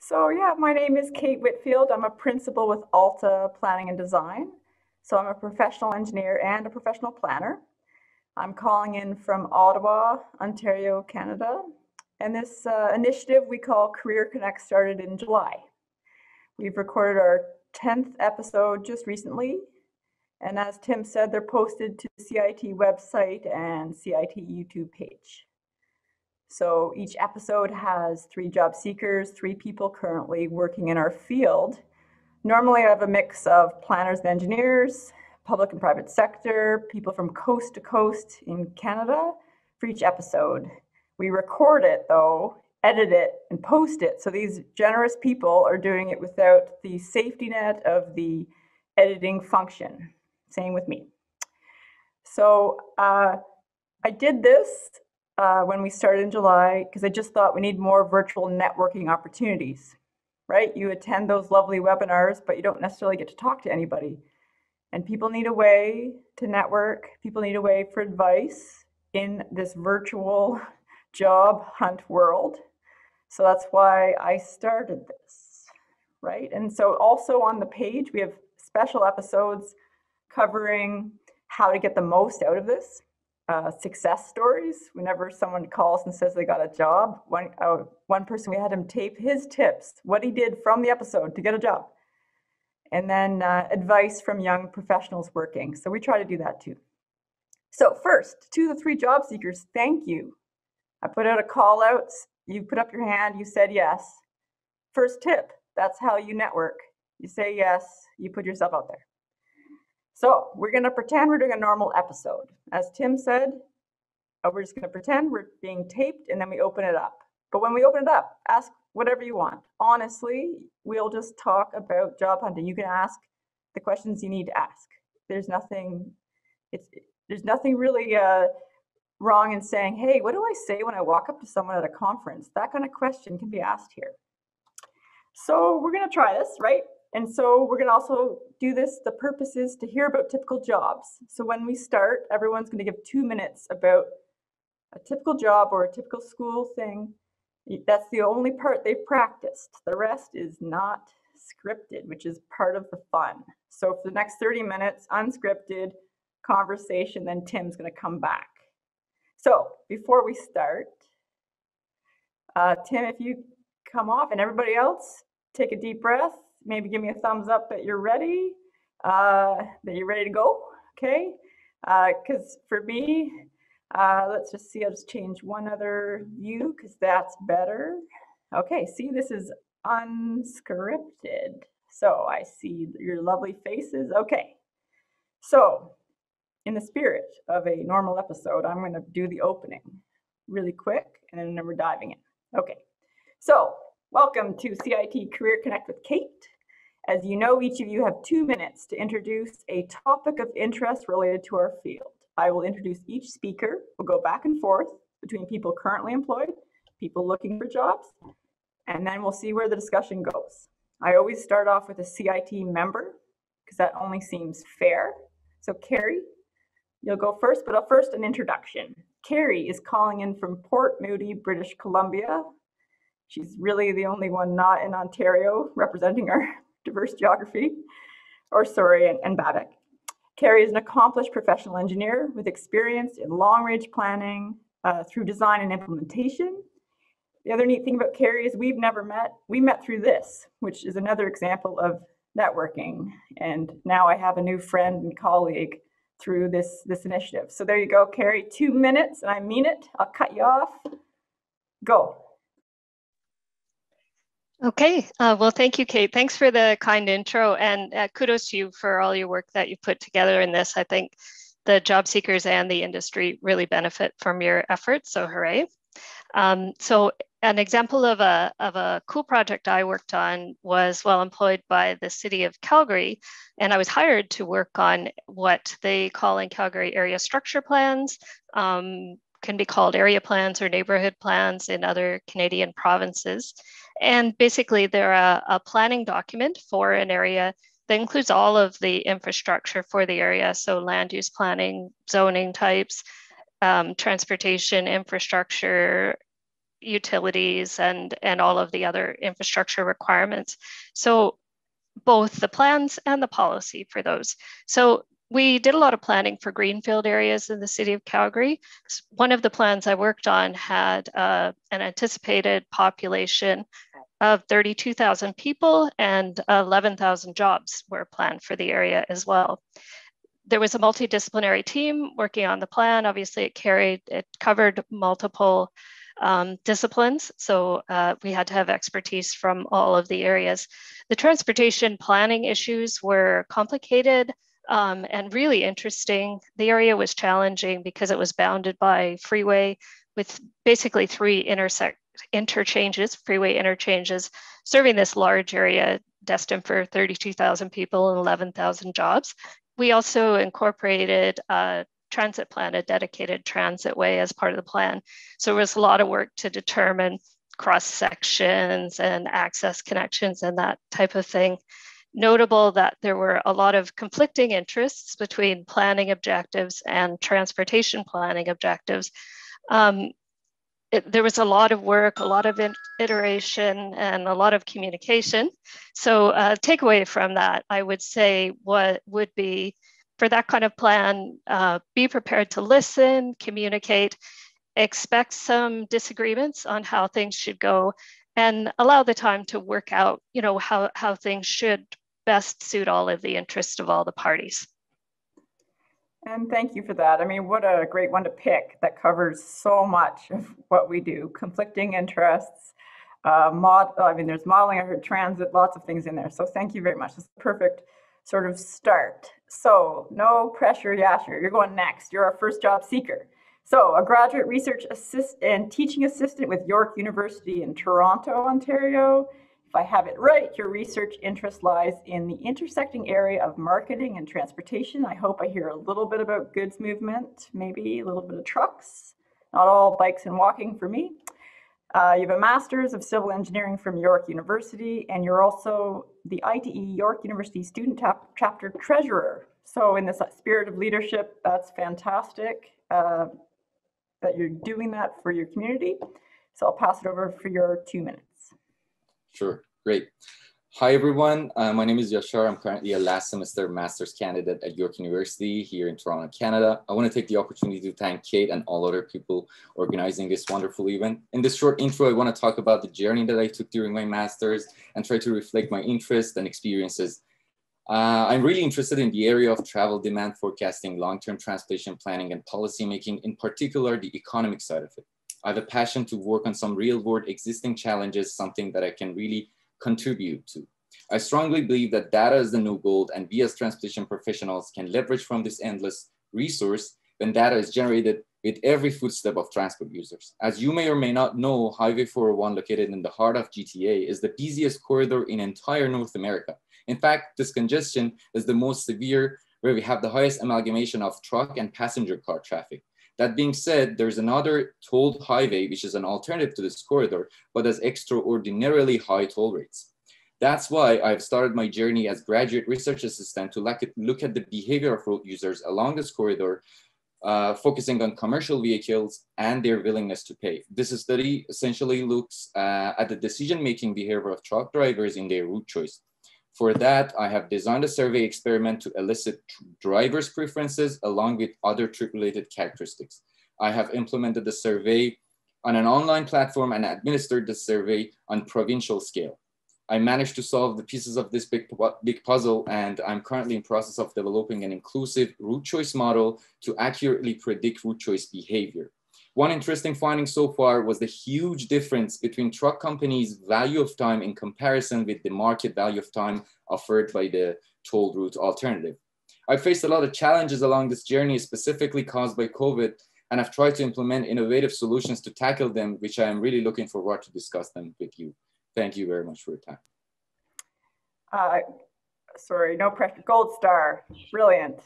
So yeah, my name is Kate Whitfield. I'm a principal with Alta Planning and Design. So I'm a professional engineer and a professional planner. I'm calling in from Ottawa, Ontario, Canada. And this initiative we call Career Connect started in July. We've recorded our 10th episode just recently. And as Tim said, they're posted to the CIT website and CIT YouTube page. So each episode has 3 job seekers, 3 people currently working in our field. Normally I have a mix of planners and engineers, public and private sector, people from coast to coast in Canada for each episode. We record it though, edit it, and post it. So these generous people are doing it without the safety net of the editing function. Same with me. So I did this when we started in July, because I just thought we need more virtual networking opportunities, right? You attend those lovely webinars, but you don't necessarily get to talk to anybody. And people need a way to network. People need a way for advice in this virtual job hunt world. So that's why I started this, right? And so also on the page, we have special episodes covering how to get the most out of this. Success stories. Whenever someone calls and says they got a job, one person, we had him tape his tips, what he did from the episode to get a job. And then advice from young professionals working. So we try to do that too. So first, to the 3 job seekers, thank you. I put out a call out. You put up your hand, you said yes. First tip, that's how you network. You say yes, you put yourself out there. So we're going to pretend we're doing a normal episode. As Tim said, we're just going to pretend we're being taped and then we open it up. But when we open it up, ask whatever you want. Honestly, we'll just talk about job hunting. You can ask the questions you need to ask. There's nothing really wrong in saying, hey, what do I say when I walk up to someone at a conference? That kind of question can be asked here. So we're going to try this, right? And so we're going to also do this. The purpose is to hear about typical jobs. So when we start, everyone's going to give 2 minutes about a typical job or a typical school thing. That's the only part they've practiced. The rest is not scripted, which is part of the fun. So for the next 30 minutes, unscripted conversation, then Tim's going to come back. So before we start, Tim, if you come off, and everybody else, take a deep breath. Maybe give me a thumbs up that you're ready, to go, okay? Because for me, let's just see, I'll just change one other view because that's better. Okay, see, this is unscripted. So I see your lovely faces. Okay, so in the spirit of a normal episode, I'm going to do the opening really quick, and then we're diving in. Okay, so welcome to CIT Career Connect with Kate. As you know, each of you have 2 minutes to introduce a topic of interest related to our field. I will introduce each speaker. We'll go back and forth between people currently employed, people looking for jobs, and then we'll see where the discussion goes. I always start off with a CIT member because that only seems fair. So Kari, you'll go first, but first an introduction. Kari is calling in from Port Moody, British Columbia. She's really the only one not in Ontario representing our diverse geography, and Babak. Kari is an accomplished professional engineer with experience in long-range planning through design and implementation. The other neat thing about Kari is we've never met. We met through this, which is another example of networking. And now I have a new friend and colleague through this initiative. So there you go, Kari, 2 minutes, and I mean it. I'll cut you off. Go. Okay, well, thank you, Kate. Thanks for the kind intro, and kudos to you for all your work that you put together in this. I think the job seekers and the industry really benefit from your efforts, so hooray. So an example of a cool project I worked on was while employed by the city of Calgary, and I was hired to work on what they call in Calgary area structure plans, can be called area plans or neighborhood plans in other Canadian provinces. And basically they're a planning document for an area that includes all of the infrastructure for the area. So land use planning, zoning types, transportation, infrastructure, utilities and all of the other infrastructure requirements. So both the plans and the policy for those. So we did a lot of planning for greenfield areas in the city of Calgary. One of the plans I worked on had an anticipated population of 32,000 people and 11,000 jobs were planned for the area as well. There was a multidisciplinary team working on the plan. Obviously, it covered multiple disciplines. So we had to have expertise from all of the areas. The transportation planning issues were complicated and really interesting. The area was challenging because it was bounded by freeway with basically three freeway interchanges, serving this large area destined for 32,000 people and 11,000 jobs. We also incorporated transit plan, a dedicated transit way as part of the plan. So there was a lot of work to determine cross sections and access connections and that type of thing. Notable that there were a lot of conflicting interests between planning objectives and transportation planning objectives. There was a lot of work, a lot of iteration, and a lot of communication. So takeaway from that, I would say what would be, for that kind of plan, be prepared to listen, communicate, expect some disagreements on how things should go, and allow the time to work out, how things should best suit all of the interests of all the parties. And thank you for that. I mean, what a great one to pick that covers so much of what we do. Conflicting interests, there's modeling, I heard transit, lots of things in there. So thank you very much. It's a perfect sort of start. So no pressure, Yashar, you're going next. You're our first job seeker. So a graduate research and teaching assistant with York University in Toronto, Ontario. If I have it right, your research interest lies in the intersecting area of marketing and transportation. I hope I hear a little bit about goods movement, maybe a little bit of trucks, not all bikes and walking for me. You have a master's of civil engineering from York University, and you're also the ITE York University Student Chapter Treasurer. So in this spirit of leadership, that's fantastic that you're doing that for your community. So I'll pass it over for your 2 minutes. Sure, great. Hi everyone, my name is Yashar. I'm currently a last semester master's candidate at York University here in Toronto, Canada. I want to take the opportunity to thank Kate and all other people organizing this wonderful event. In this short intro, I want to talk about the journey that I took during my master's and try to reflect my interests and experiences. I'm really interested in the area of travel demand forecasting, long-term transportation planning and policymaking, in particular the economic side of it. I have a passion to work on some real-world existing challenges, something that I can really contribute to. I strongly believe that data is the new gold, and we as transportation professionals can leverage from this endless resource when data is generated with every footstep of transport users. As you may or may not know, Highway 401, located in the heart of GTA, is the busiest corridor in entire North America. In fact, this congestion is the most severe, where we have the highest amalgamation of truck and passenger car traffic. That being said, there's another tolled highway, which is an alternative to this corridor, but has extraordinarily high toll rates. That's why I've started my journey as graduate research assistant to look at the behavior of road users along this corridor, focusing on commercial vehicles and their willingness to pay. This study essentially looks at the decision-making behavior of truck drivers in their route choice. For that, I have designed a survey experiment to elicit drivers' preferences along with other trip-related characteristics. I have implemented the survey on an online platform and administered the survey on provincial scale. I managed to solve the pieces of this big puzzle, and I'm currently in process of developing an inclusive route choice model to accurately predict route choice behavior. One interesting finding so far was the huge difference between truck companies' value of time in comparison with the market value of time offered by the toll route alternative. I've faced a lot of challenges along this journey, specifically caused by COVID, and I've tried to implement innovative solutions to tackle them, which I am really looking forward to discuss them with you. Thank you very much for your time. Sorry, no pressure. Gold star, brilliant.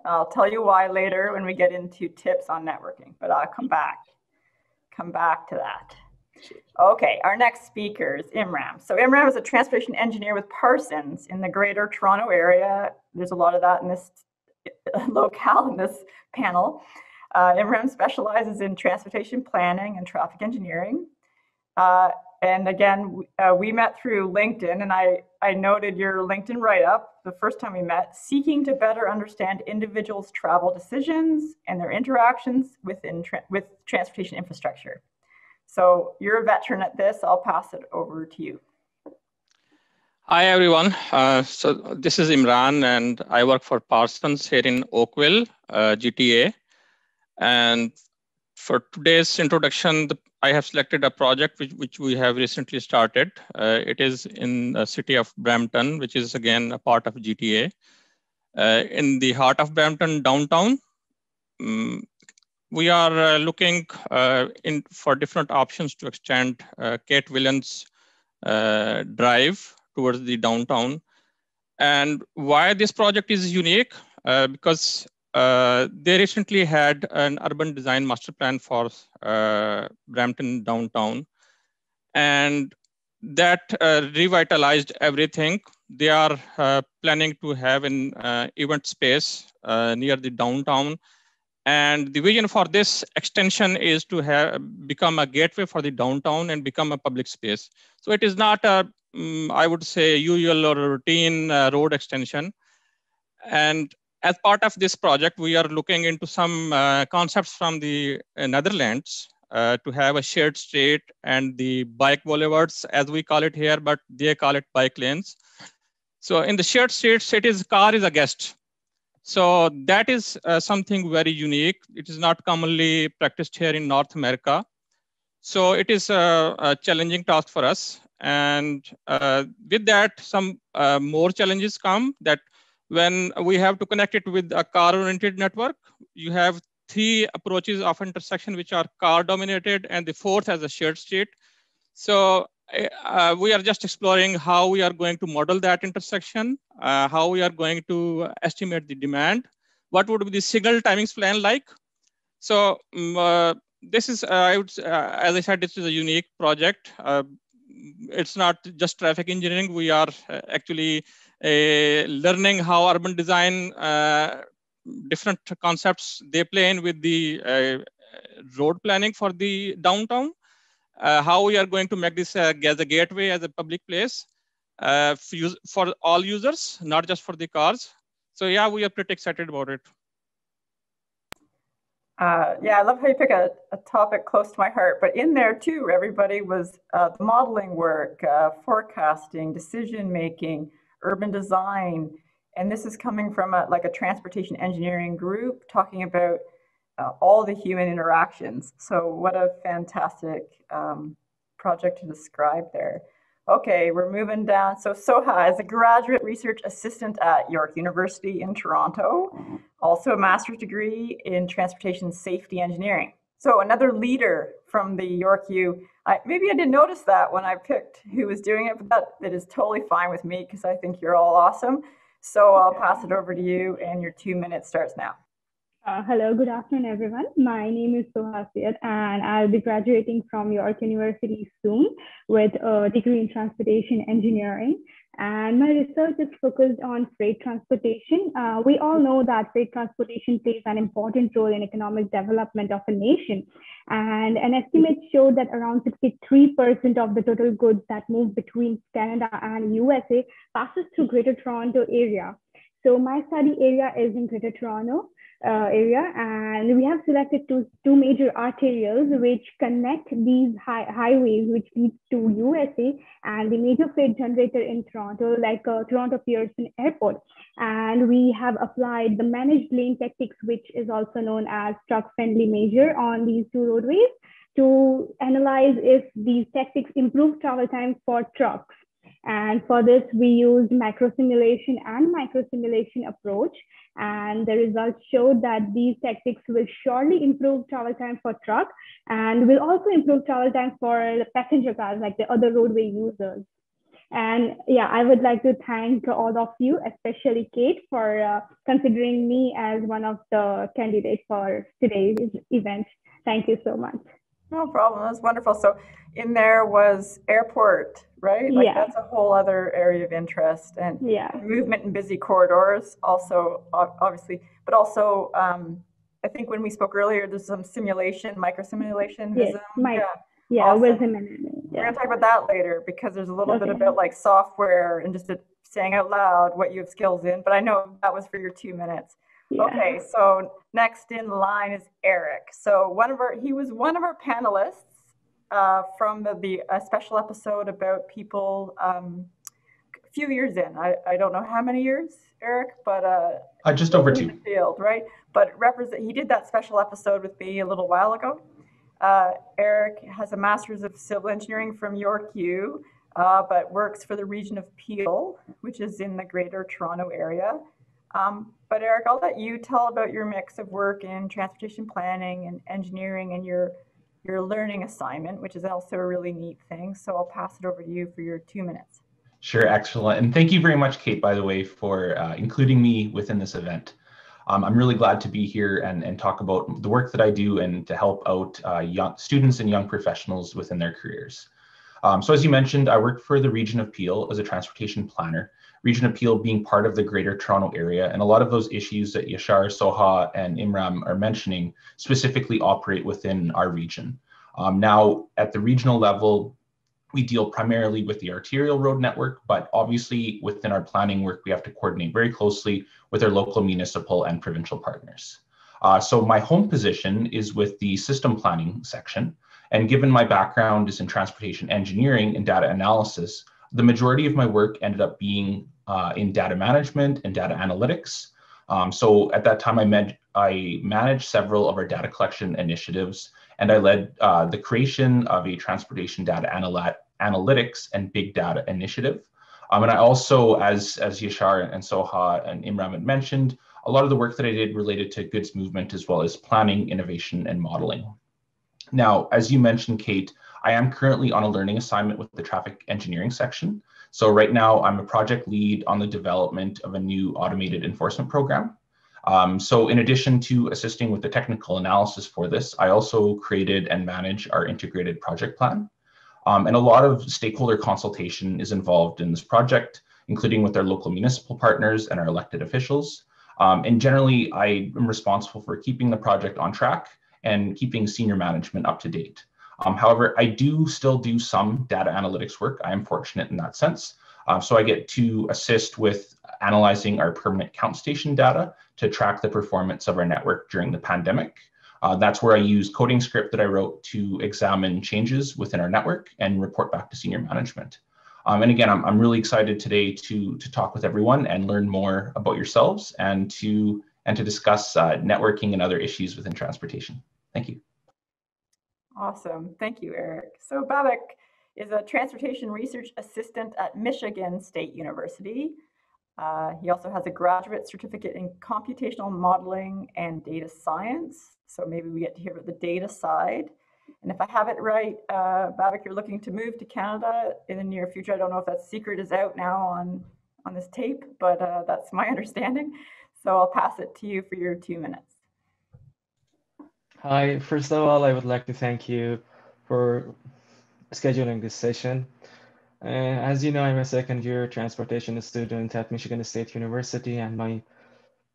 I'll tell you why later when we get into tips on networking, but I'll come back to that. Okay, our next speaker is Imram. So Imram is a transportation engineer with Parsons in the greater Toronto area. There's a lot of that in this locale, in this panel. Imram specializes in transportation planning and traffic engineering. And again, we met through LinkedIn, and I noted your LinkedIn write-up the first time we met, seeking to better understand individuals' travel decisions and their interactions with transportation infrastructure. So you're a veteran at this. I'll pass it over to you. Hi, everyone. So this is Imran, and I work for Parsons here in Oakville, GTA. And for today's introduction, I have selected a project which we have recently started. It is in the city of Brampton, which is again a part of GTA. In the heart of Brampton downtown, we are looking for different options to extend Kate Williams Drive towards the downtown. And why this project is unique? Because they recently had an urban design master plan for Brampton downtown, and that revitalized everything. They are planning to have an event space near the downtown. And the vision for this extension is to become a gateway for the downtown and become a public space. So it is not a, I would say, usual or routine road extension. And as part of this project, we are looking into some concepts from the Netherlands to have a shared street and the bike boulevards, as we call it here, but they call it bike lanes. So in the shared streets, car is a guest. So that is something very unique. It is not commonly practiced here in North America. So it is a challenging task for us. And with that, some more challenges come that when we have to connect it with a car-oriented network, you have 3 approaches of intersection which are car-dominated, and the 4th as a shared street. So we are just exploring how we are going to model that intersection, how we are going to estimate the demand, what would be the signal timings plan like. So this is, as I said, this is a unique project. It's not just traffic engineering. We are actually learning how urban design, different concepts they play in with the road planning for the downtown. How we are going to make this as a gateway, as a public place for all users, not just for the cars. So yeah, we are pretty excited about it. Yeah, I love how you pick a topic close to my heart, but in there too, everybody was the modeling work, forecasting, decision-making, urban design. And this is coming from like a transportation engineering group talking about all the human interactions. So what a fantastic project to describe there. Okay, we're moving down. So Soha is a graduate research assistant at York University in Toronto, also a master's degree in transportation safety engineering. So another leader from the York U. Maybe I didn't notice that when I picked who was doing it, but that is totally fine with me because I think you're all awesome. So I'll pass it over to you, and your 2 minutes starts now. Hello, good afternoon, everyone. My name is Soha Saiyed, and I'll be graduating from York University soon with a degree in transportation engineering. And my research is focused on freight transportation. We all know that freight transportation plays an important role in economic development of a nation. And an estimate showed that around 63% of the total goods that move between Canada and USA passes through Greater Toronto area. So my study area is in Greater Toronto area, and we have selected two major arterials which connect these highways which leads to USA and the major freight generator in Toronto, like Toronto Pearson Airport. And we have applied the managed lane tactics, which is also known as truck-friendly measure, on these 2 roadways to analyze if these tactics improve travel time for trucks. And for this, we used macro simulation and micro simulation approach. And the results showed that these tactics will surely improve travel time for truck and will also improve travel time for the passenger cars, like the other roadway users. And yeah, I would like to thank all of you, especially Kate, for considering me as one of the candidates for today's event. Thank you so much. No problem. That's wonderful. So in there was airport, right? Like that's a whole other area of interest, and movement in busy corridors also, obviously, but also I think when we spoke earlier, there's some simulation, micro simulation. Yeah, Awesome. with him and me. We're Yeah. going to talk about that later because there's a little bit Okay. about like software and just saying out loud what you have skills in, but I know that was for your 2 minutes. Yeah. Okay, so next in line is Erik. So he was one of our panelists from the special episode about people a few years in. I don't know how many years, Erik, but just over 2. In the field, right? But he did that special episode with me a little while ago. Erik has a master's of civil engineering from York U, but works for the region of Peel, which is in the Greater Toronto area. But Erik, I'll let you tell about your mix of work in transportation planning and engineering and your learning assignment, which is also a really neat thing. So I'll pass it over to you for your 2 minutes. Sure, excellent. And thank you very much, Kate, by the way, for including me within this event. I'm really glad to be here and talk about the work that I do and to help out young students and young professionals within their careers. So as you mentioned, I work for the region of Peel as a transportation planner, region of Peel being part of the Greater Toronto area. And a lot of those issues that Yashar, Soha, and Imram are mentioning specifically operate within our region. Now, at the regional level, we deal primarily with the arterial road network, but obviously within our planning work, we have to coordinate very closely with our local, municipal, and provincial partners. So my home position is with the system planning section. And given my background is in transportation engineering and data analysis, the majority of my work ended up being in data management and data analytics. So at that time, I managed several of our data collection initiatives, and I led the creation of a transportation data analytics and big data initiative. And I also, as Yashar and Soha and Imram had mentioned, a lot of the work that I did related to goods movement as well as planning, innovation, and modeling. Now, as you mentioned, Kate, I am currently on a learning assignment with the traffic engineering section. So right now I'm a project lead on the development of a new automated enforcement program. So in addition to assisting with the technical analysis for this, I also created and manage our integrated project plan. And a lot of stakeholder consultation is involved in this project, including with our local municipal partners and our elected officials. And generally, I am responsible for keeping the project on track and keeping senior management up to date. However, I do still do some data analytics work. I am fortunate in that sense. So I get to assist with analyzing our permanent count station data to track the performance of our network during the pandemic. That's where I use coding script that I wrote to examine changes within our network and report back to senior management. And again, I'm really excited today to talk with everyone and learn more about yourselves and to discuss networking and other issues within transportation. Thank you. Awesome. Thank you, Erik. So Babak is a transportation research assistant at Michigan State University. He also has a graduate certificate in computational modeling and data science. So maybe we get to hear about the data side. And if I have it right, Babak, you're looking to move to Canada in the near future. I don't know if that secret is out now on this tape, but that's my understanding. So I'll pass it to you for your 2 minutes. Hi, first of all, I would like to thank you for scheduling this session. As you know, I'm a second-year transportation student at Michigan State University, and my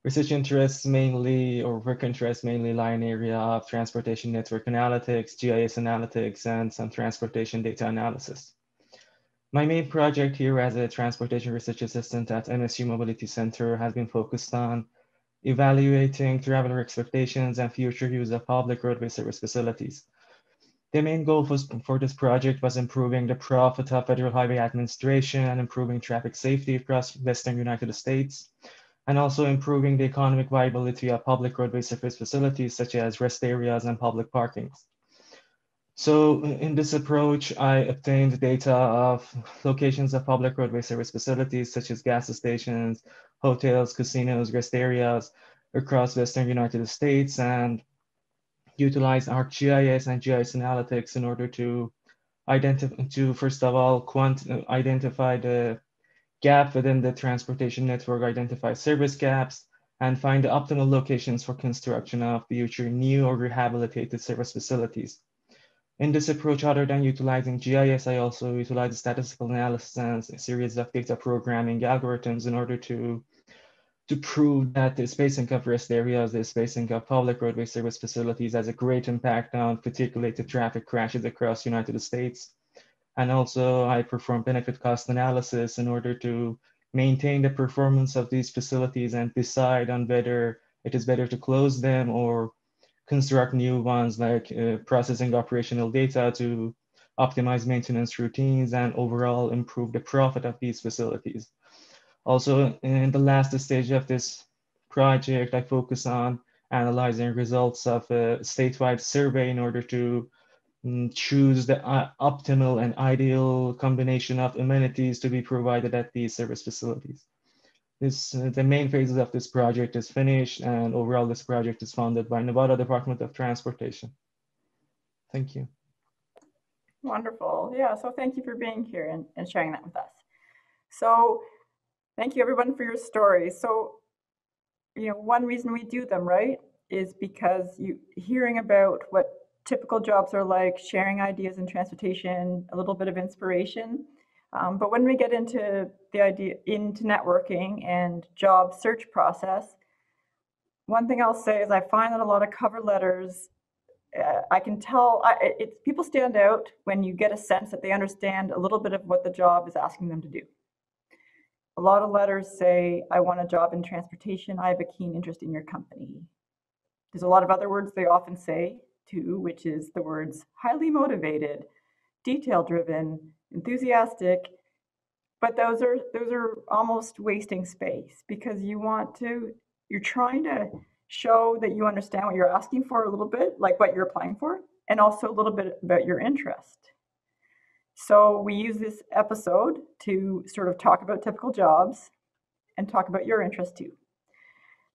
research interests mainly, or work interests mainly, lie in area of transportation network analytics, GIS analytics, and some transportation data analysis. My main project here as a transportation research assistant at MSU Mobility Center has been focused on evaluating traveler expectations and future use of public roadway service facilities. The main goal for this project was improving the profit of Federal Highway Administration and improving traffic safety across Western United States, and also improving the economic viability of public roadway service facilities such as rest areas and public parkings. So in this approach, I obtained data of locations of public roadway service facilities such as gas stations, hotels, casinos, rest areas across Western United States, and utilize ArcGIS and GIS analytics in order to first of all, identify the gap within the transportation network, identify service gaps, and find the optimal locations for construction of future new or rehabilitated service facilities. In this approach, other than utilizing GIS, I also utilize statistical analysis and a series of data programming algorithms in order to to prove that the spacing of rest areas, the spacing of public roadway service facilities has a great impact on particulated traffic crashes across the United States. And also I perform benefit cost analysis in order to maintain the performance of these facilities and decide on whether it is better to close them or construct new ones, like processing operational data to optimize maintenance routines and overall improve the profit of these facilities. Also, in the last stage of this project, I focus on analyzing results of a statewide survey in order to choose the optimal and ideal combination of amenities to be provided at these service facilities. The main phases of this project is finished, and overall this project is funded by Nevada Department of Transportation. Thank you. Wonderful. Yeah, so thank you for being here and sharing that with us. So thank you everyone for your stories. So, you know, one reason we do them, right, is because hearing about what typical jobs are like, sharing ideas in transportation, a little bit of inspiration. But when we get into into networking and job search process, one thing I'll say is I find that a lot of cover letters, I can tell, people stand out when you get a sense that they understand a little bit of what the job is asking them to do. A lot of letters say, I want a job in transportation. I have a keen interest in your company. There's a lot of other words they often say too, which is the words highly motivated, detail-driven, enthusiastic, but those are almost wasting space because you're trying to show that you understand what you're asking for a little bit, like what you're applying for, and also a little bit about your interest. So we use this episode to sort of talk about typical jobs and talk about your interest too.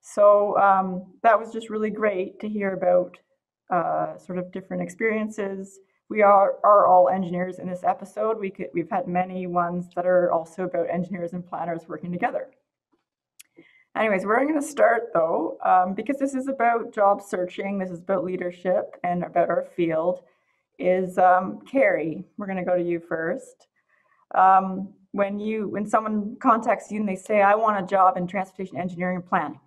So that was just really great to hear about sort of different experiences. We are all engineers in this episode. We've had many ones that are also about engineers and planners working together. Anyways, where I'm going to start though, because this is about job searching, this is about leadership and about our field, is Kari. We're going to go to you first. When someone contacts you and they say, I want a job in transportation engineering and planning,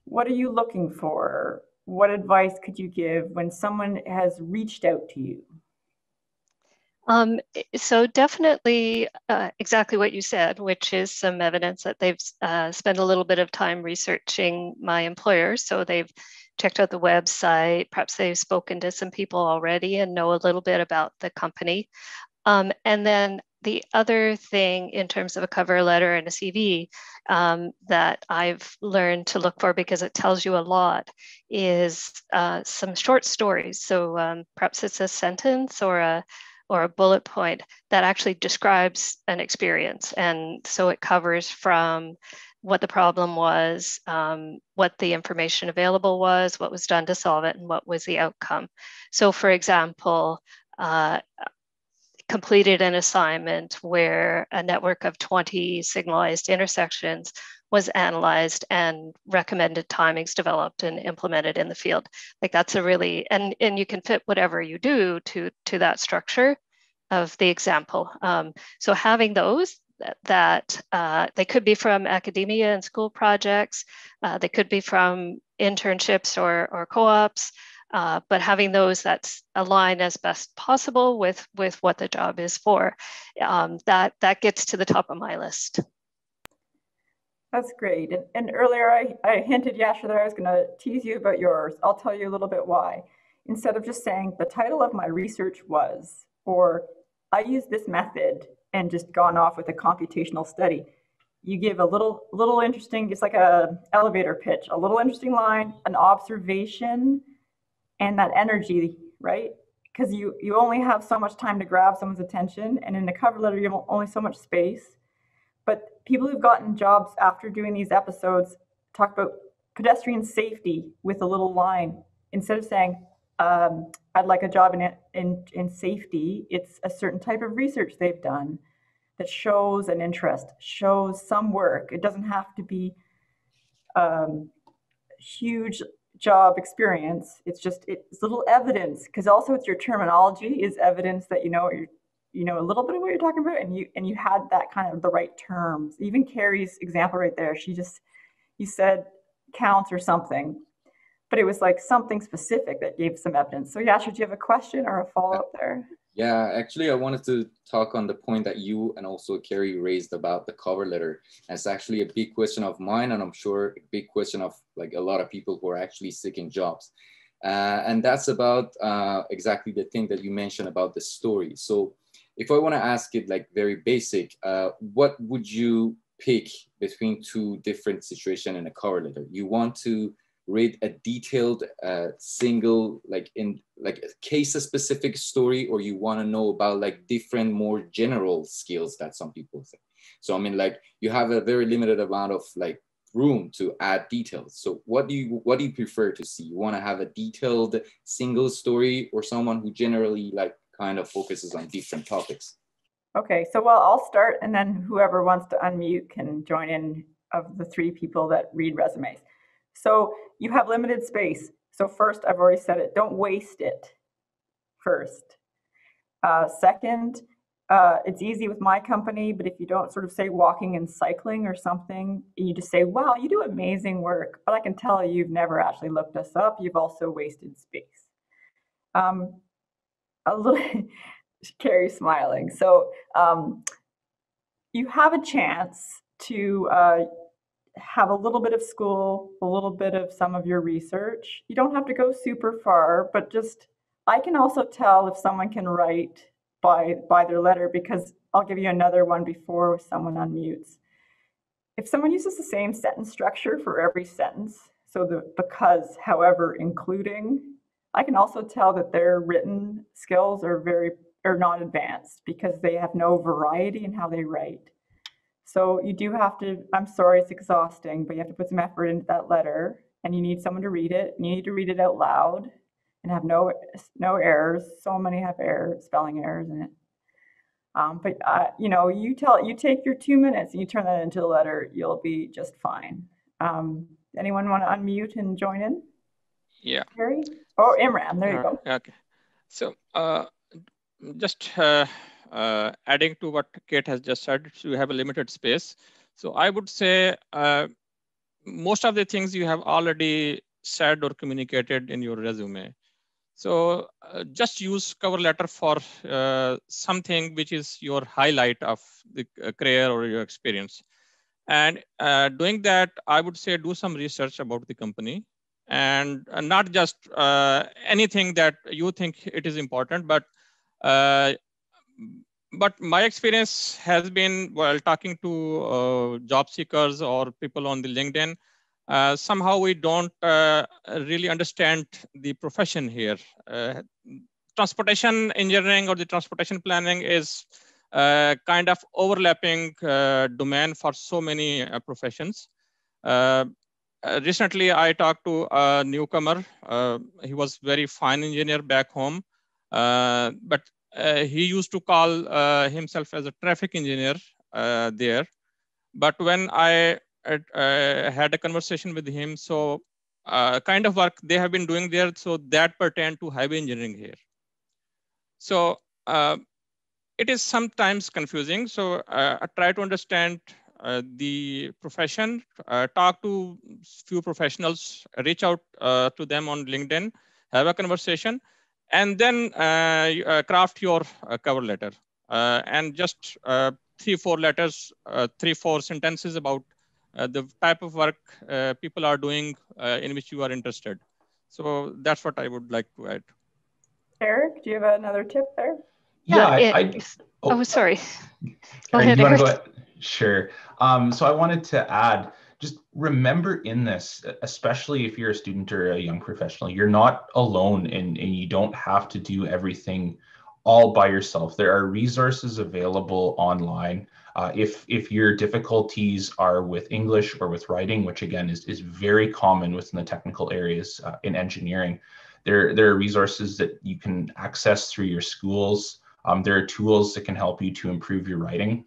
what are you looking for? What advice could you give when someone has reached out to you? So definitely exactly what you said, which is some evidence that they've spent a little bit of time researching my employer. So they've checked out the website, perhaps they've spoken to some people already and know a little bit about the company. And then the other thing in terms of a cover letter and a CV that I've learned to look for, because it tells you a lot, is some short stories. So perhaps it's a sentence or a bullet point that actually describes an experience. And so it covers from what the problem was, what the information available was, what was done to solve it, and what was the outcome. So for example, completed an assignment where a network of 20 signalized intersections was analyzed and recommended timings developed and implemented in the field. Like that's a really, and you can fit whatever you do to that structure of the example. So having those that they could be from academia and school projects, they could be from internships or co-ops, but having those that's aligned as best possible with what the job is for, that gets to the top of my list. That's great. And earlier I hinted, Yashar, that I was going to tease you about yours. I'll tell you a little bit why. Instead of just saying the title of my research was, or I used this method and just gone off with a computational study, you give a little interesting, it's like a elevator pitch, a little interesting line, an observation, and that energy, right? Because you only have so much time to grab someone's attention, and in a cover letter you have only so much space. But people who've gotten jobs after doing these episodes talk about pedestrian safety with a little line. Instead of saying, I'd like a job in safety, it's a certain type of research they've done that shows an interest, shows some work. It doesn't have to be huge job experience. It's little evidence, because also it's your terminology is evidence that you know what a little bit of what you're talking about, and you had that kind of the right terms. Even Kari's example right there, you said counts or something, but it was like something specific that gave some evidence. So Yashar, do you have a question or a follow-up there? Yeah, actually, I wanted to talk on the point that you and also Kari raised about the cover letter. And it's actually a big question of mine, and I'm sure a big question of like a lot of people who are actually seeking jobs. And that's about exactly the thing that you mentioned about the story. So if I want to ask it like very basic, what would you pick between two different situations in a cover letter? You want to read a detailed single like a case specific story, or you want to know about like different more general skills that some people say? So I mean, like you have a very limited amount of like room to add details. So what do you prefer to see? You want to have a detailed single story, or someone who generally like kind of focuses on different topics? Okay, so well, I'll start, and then whoever wants to unmute can join in of the three people that read resumes. So you have limited space. So first, I've already said it, don't waste it first. Second, it's easy with my company, but if you don't sort of say walking and cycling or something, you just say, wow, you do amazing work, but I can tell you've never actually looked us up. You've also wasted space. A little, Kari's smiling. So you have a chance to have a little bit of school, a little bit of some of your research. You don't have to go super far, but just, I can also tell if someone can write by their letter, because I'll give you another one before someone unmutes. If someone uses the same sentence structure for every sentence, so the because, however, including, I can also tell that their written skills are not advanced, because they have no variety in how they write. So you do have to, I'm sorry, it's exhausting, but you have to put some effort into that letter, and you need someone to read it. You need to read it out loud and have no errors. So many have spelling errors in it. But you take your 2 minutes and you turn that into a letter, you'll be just fine. Anyone want to unmute and join in? Yeah. Kari? Oh, Imram, there you go. Okay. So just adding to what Kate has just said, you have a limited space. So I would say most of the things you have already said or communicated in your resume. So just use cover letter for something which is your highlight of the career or your experience. And doing that, I would say do some research about the company, and not just anything that you think it is important, but my experience has been, while talking to job seekers or people on the LinkedIn, somehow we don't really understand the profession here. Transportation engineering or the transportation planning is kind of overlapping domain for so many professions. Recently, I talked to a newcomer. He was very fine engineer back home, but he used to call himself as a traffic engineer there. But when I had a conversation with him, so kind of work they have been doing there, so that pertained to highway engineering here. So it is sometimes confusing. So I try to understand the profession, talk to few professionals, reach out to them on LinkedIn, have a conversation, and then craft your cover letter. And just 3-4 letters, 3-4 sentences about the type of work people are doing in which you are interested. So that's what I would like to add. Erik, do you have another tip there? Yeah, sorry. Go ahead, you want Erik. to go ahead? Sure. So I wanted to add, just remember in this, especially if you're a student or a young professional, you're not alone, and you don't have to do everything all by yourself. There are resources available online. If your difficulties are with English or with writing, which again is very common within the technical areas in engineering, there are resources that you can access through your schools. There are tools that can help you to improve your writing.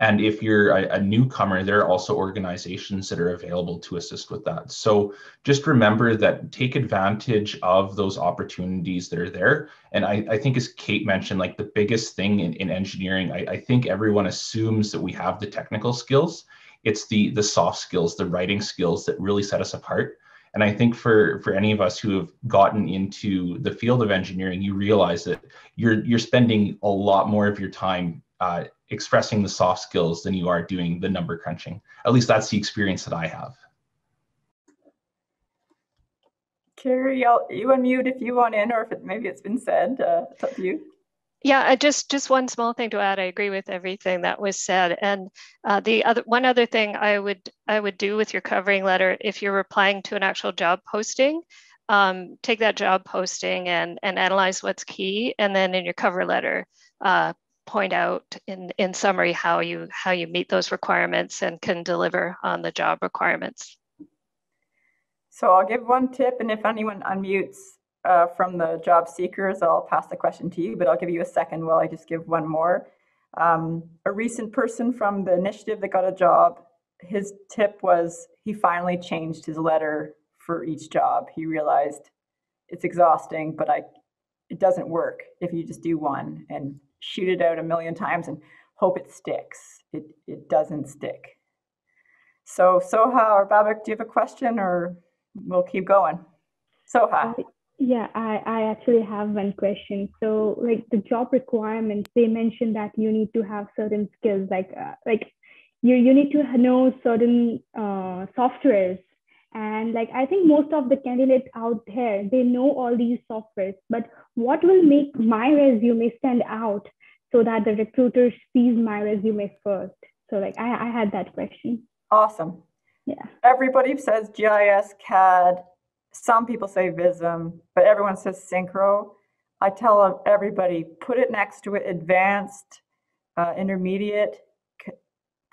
And if you're a newcomer, there are also organizations that are available to assist with that. So just remember that, take advantage of those opportunities that are there. And I think, as Kate mentioned, like the biggest thing in engineering, I think everyone assumes that we have the technical skills. It's the soft skills, the writing skills that really set us apart. And I think for any of us who have gotten into the field of engineering, you realize that you're spending a lot more of your time expressing the soft skills than you are doing the number crunching. At least that's the experience that I have. Kari, you unmute if you want in, or if maybe it's been said. It's up to you. Yeah, just one small thing to add. I agree with everything that was said. And one other thing I would do with your covering letter, if you're replying to an actual job posting, take that job posting and analyze what's key, and then in your cover letter, point out in summary how you meet those requirements and can deliver on the job requirements. So I'll give one tip, and if anyone unmutes from the job seekers, I'll pass the question to you, but I'll give you a second while I just give one more. A recent person from the initiative that got a job, his tip was he finally changed his letter for each job. He realized it's exhausting, but it doesn't work if you just do one and shoot it out a million times and hope it sticks. It doesn't stick. So Soha or Babak, do you have a question, or we'll keep going? Soha. Yeah, I actually have one question. So like the job requirements, they mentioned that you need to have certain skills, like you need to know certain softwares. And like, I think most of the candidates out there, they know all these softwares, but what will make my resume stand out so that the recruiter sees my resume first? So like, I had that question. Awesome. Yeah. Everybody says GIS, CAD. Some people say Vism, but everyone says Synchro. I tell everybody, put it next to it, advanced, intermediate.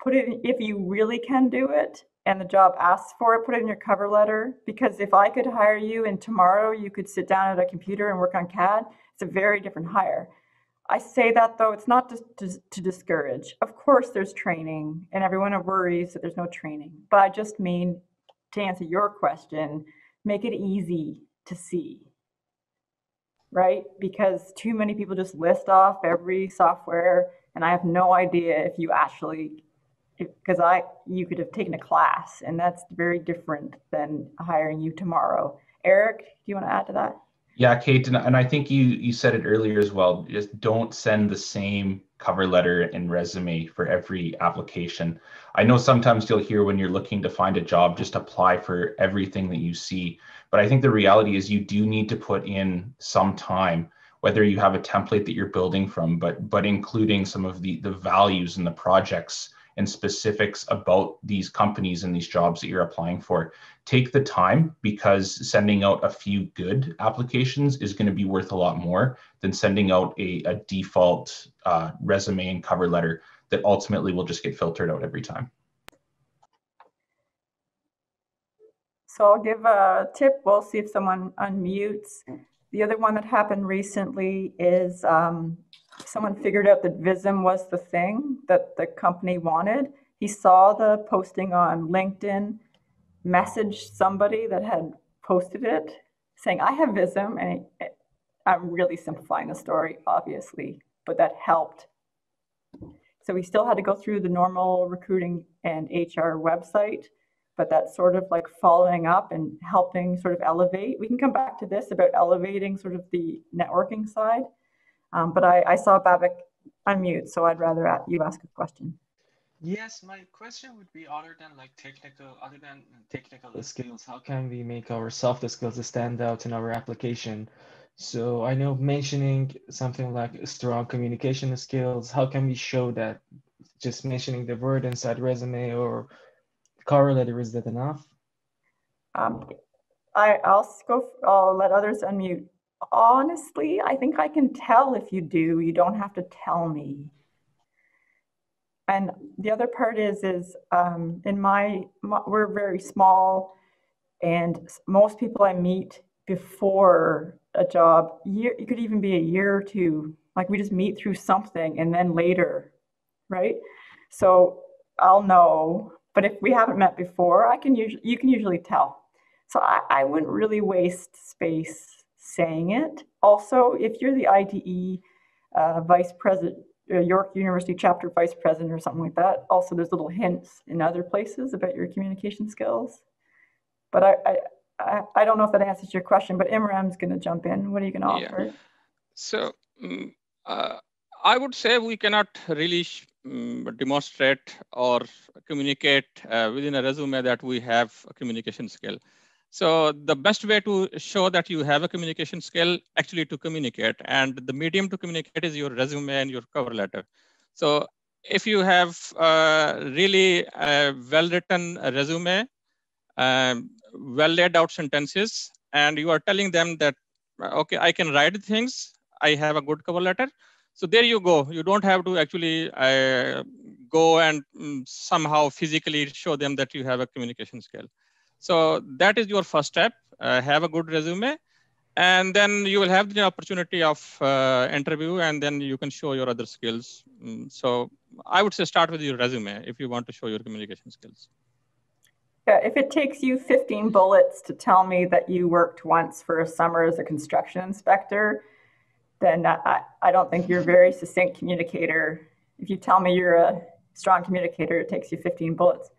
Put it, if you really can do it and the job asks for it, put it in your cover letter. Because if I could hire you and tomorrow you could sit down at a computer and work on CAD, it's a very different hire. I say that though, it's not to discourage. Of course there's training, and everyone worries that there's no training. But I just mean, to answer your question, make it easy to see, right? Because too many people just list off every software, and I have no idea if you actually, because you could have taken a class, and that's very different than hiring you tomorrow. Erik, do you want to add to that? Yeah, Kate, and I think you said it earlier as well. Just don't send the same cover letter and resume for every application. I know sometimes you'll hear when you're looking to find a job, just apply for everything that you see. But I think the reality is you do need to put in some time, whether you have a template that you're building from, but including some of the values and the projects and specifics about these companies and these jobs that you're applying for. Take the time, because sending out a few good applications is going to be worth a lot more than sending out a default resume and cover letter that ultimately will just get filtered out every time. So I'll give a tip. We'll see if someone unmutes. The other one that happened recently is someone figured out that Vism was the thing that the company wanted. He saw the posting on LinkedIn, messaged somebody that had posted it saying, I have Vism. And I'm really simplifying the story, obviously, but that helped. So we still had to go through the normal recruiting and HR website, but that's sort of like following up and helping sort of elevate. We can come back to this about elevating sort of the networking side. But I saw Babak unmute, so I'd rather you ask a question. Yes, my question would be, other than technical skills, how can we make our soft skills stand out in our application? So I know mentioning something like strong communication skills, how can we show that just mentioning the word inside resume or cover letter, is that enough? I'll let others unmute. Honestly, I think I can tell if you do. You don't have to tell me. And the other part is we're very small, and most people I meet before a job, it could even be a year or two. Like we just meet through something, and then later, right? So I'll know, but if we haven't met before, you can usually tell. So I wouldn't really waste space saying it. Also, if you're the IDE vice president, York University chapter vice president or something like that, also there's little hints in other places about your communication skills. But I don't know if that answers your question, but Imram's going to jump in. What are you going to offer? So I would say we cannot really demonstrate or communicate within a resume that we have a communication skill. So the best way to show that you have a communication skill actually to communicate, and the medium to communicate is your resume and your cover letter. So if you have really well-written resume, well laid out sentences, and you are telling them that, okay, I can write things, I have a good cover letter. So there you go. You don't have to actually go and somehow physically show them that you have a communication skill. So that is your first step, have a good resume, and then you will have the opportunity of interview, and then you can show your other skills. So I would say start with your resume if you want to show your communication skills. Yeah, if it takes you 15 bullets to tell me that you worked once for a summer as a construction inspector, then I don't think you're a very succinct communicator. If you tell me you're a strong communicator, it takes you 15 bullets.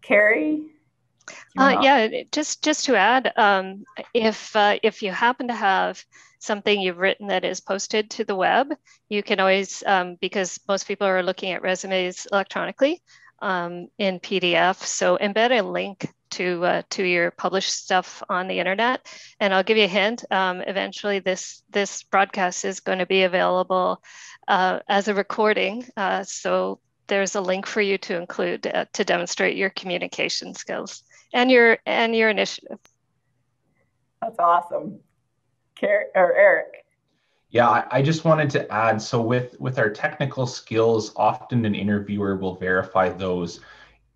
Kari? Yeah, just to add, if you happen to have something you've written that is posted to the web, you can always, because most people are looking at resumes electronically in PDF, so embed a link to your published stuff on the internet. And I'll give you a hint, eventually this broadcast is going to be available as a recording. So there's a link for you to include to demonstrate your communication skills and your initiative. That's awesome. Erik. Yeah, I just wanted to add, so with our technical skills, often an interviewer will verify those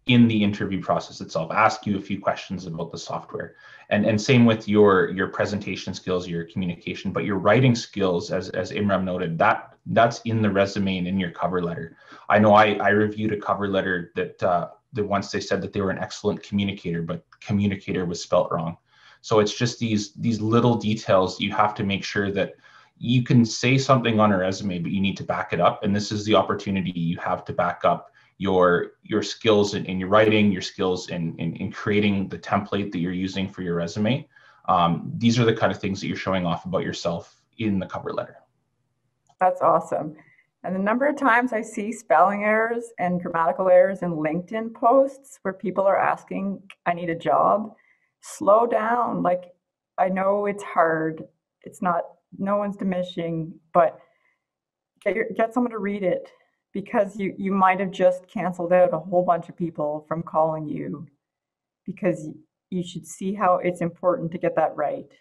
in the interview process itself, ask you a few questions about the software. And same with your presentation skills, your communication, but your writing skills, as Imram noted, that's in the resume and in your cover letter. I know I reviewed a cover letter that once they said that they were an excellent communicator, but communicator was spelt wrong. So it's just these little details you have to make sure that you can say something on a resume, but you need to back it up. And this is the opportunity you have to back up your skills in your writing, your skills in creating the template that you're using for your resume. These are the kind of things that you're showing off about yourself in the cover letter. That's awesome. And the number of times I see spelling errors and grammatical errors in LinkedIn posts where people are asking, I need a job, slow down. Like, I know it's hard. It's not, no one's diminishing, but get someone to read it, because you might have just canceled out a whole bunch of people from calling you, because you should see how it's important to get that right.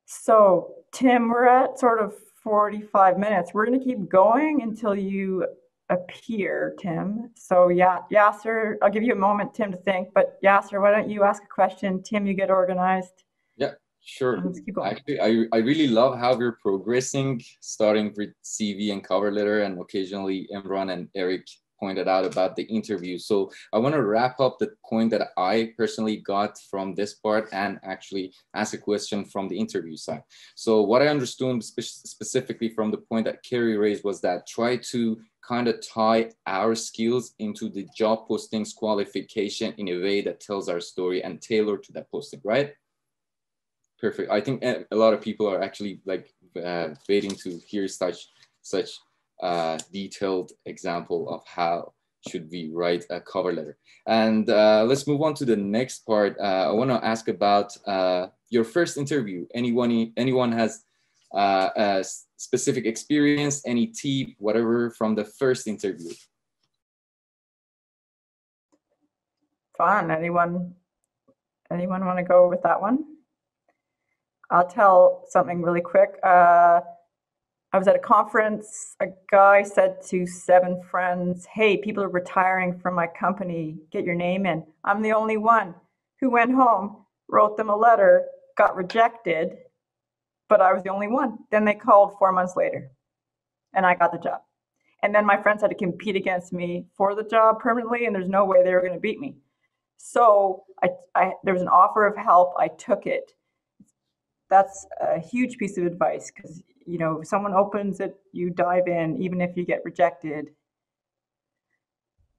So Tim, we're at sort of 45 minutes. We're going to keep going until you appear, Tim. So yeah, Yashar, I'll give you a moment, Tim, to think, but Yashar, why don't you ask a question? Tim, you get organized. Yeah, sure. Let's keep going. Actually, I really love how we're progressing, starting with CV and cover letter, and occasionally Imran and Erik pointed out about the interview. So I want to wrap up the point that I personally got from this part and actually ask a question from the interview side. So what I understood specifically from the point that Kari raised was that try to kind of tie our skills into the job postings qualification in a way that tells our story and tailor to that posting, right? Perfect. I think a lot of people are actually like waiting to hear such detailed example of how should we write a cover letter. And let's move on to the next part. I want to ask about your first interview. Anyone has a specific experience, any tip, whatever from the first interview? Fun. Anyone want to go with that one? I'll tell something really quick. I was at a conference. A guy said to 7 friends, hey, people are retiring from my company. Get your name in. I'm the only one who went home, wrote them a letter, got rejected, but I was the only one. Then they called 4 months later and I got the job. And then my friends had to compete against me for the job permanently, and there's no way they were going to beat me. So there was an offer of help. I took it. That's a huge piece of advice because, you know, if someone opens it, you dive in, even if you get rejected.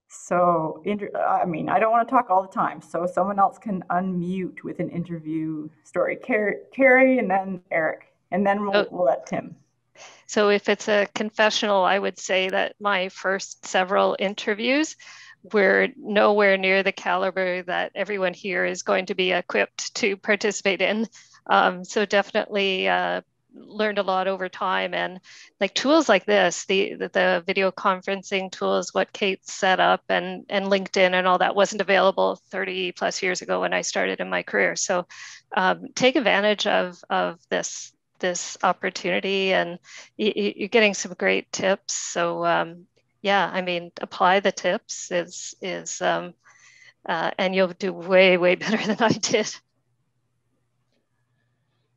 So, I mean, I don't want to talk all the time, so someone else can unmute with an interview story. Kari and then Erik, and then we'll let Tim. So if it's a confessional, I would say that my first several interviews were nowhere near the caliber that everyone here is going to be equipped to participate in. So definitely learned a lot over time, and like tools like this, the video conferencing tools, what Kate set up, and LinkedIn and all that wasn't available 30 plus years ago when I started in my career. So take advantage of this opportunity, and you're getting some great tips. So yeah, I mean, apply the tips and you'll do way better than I did.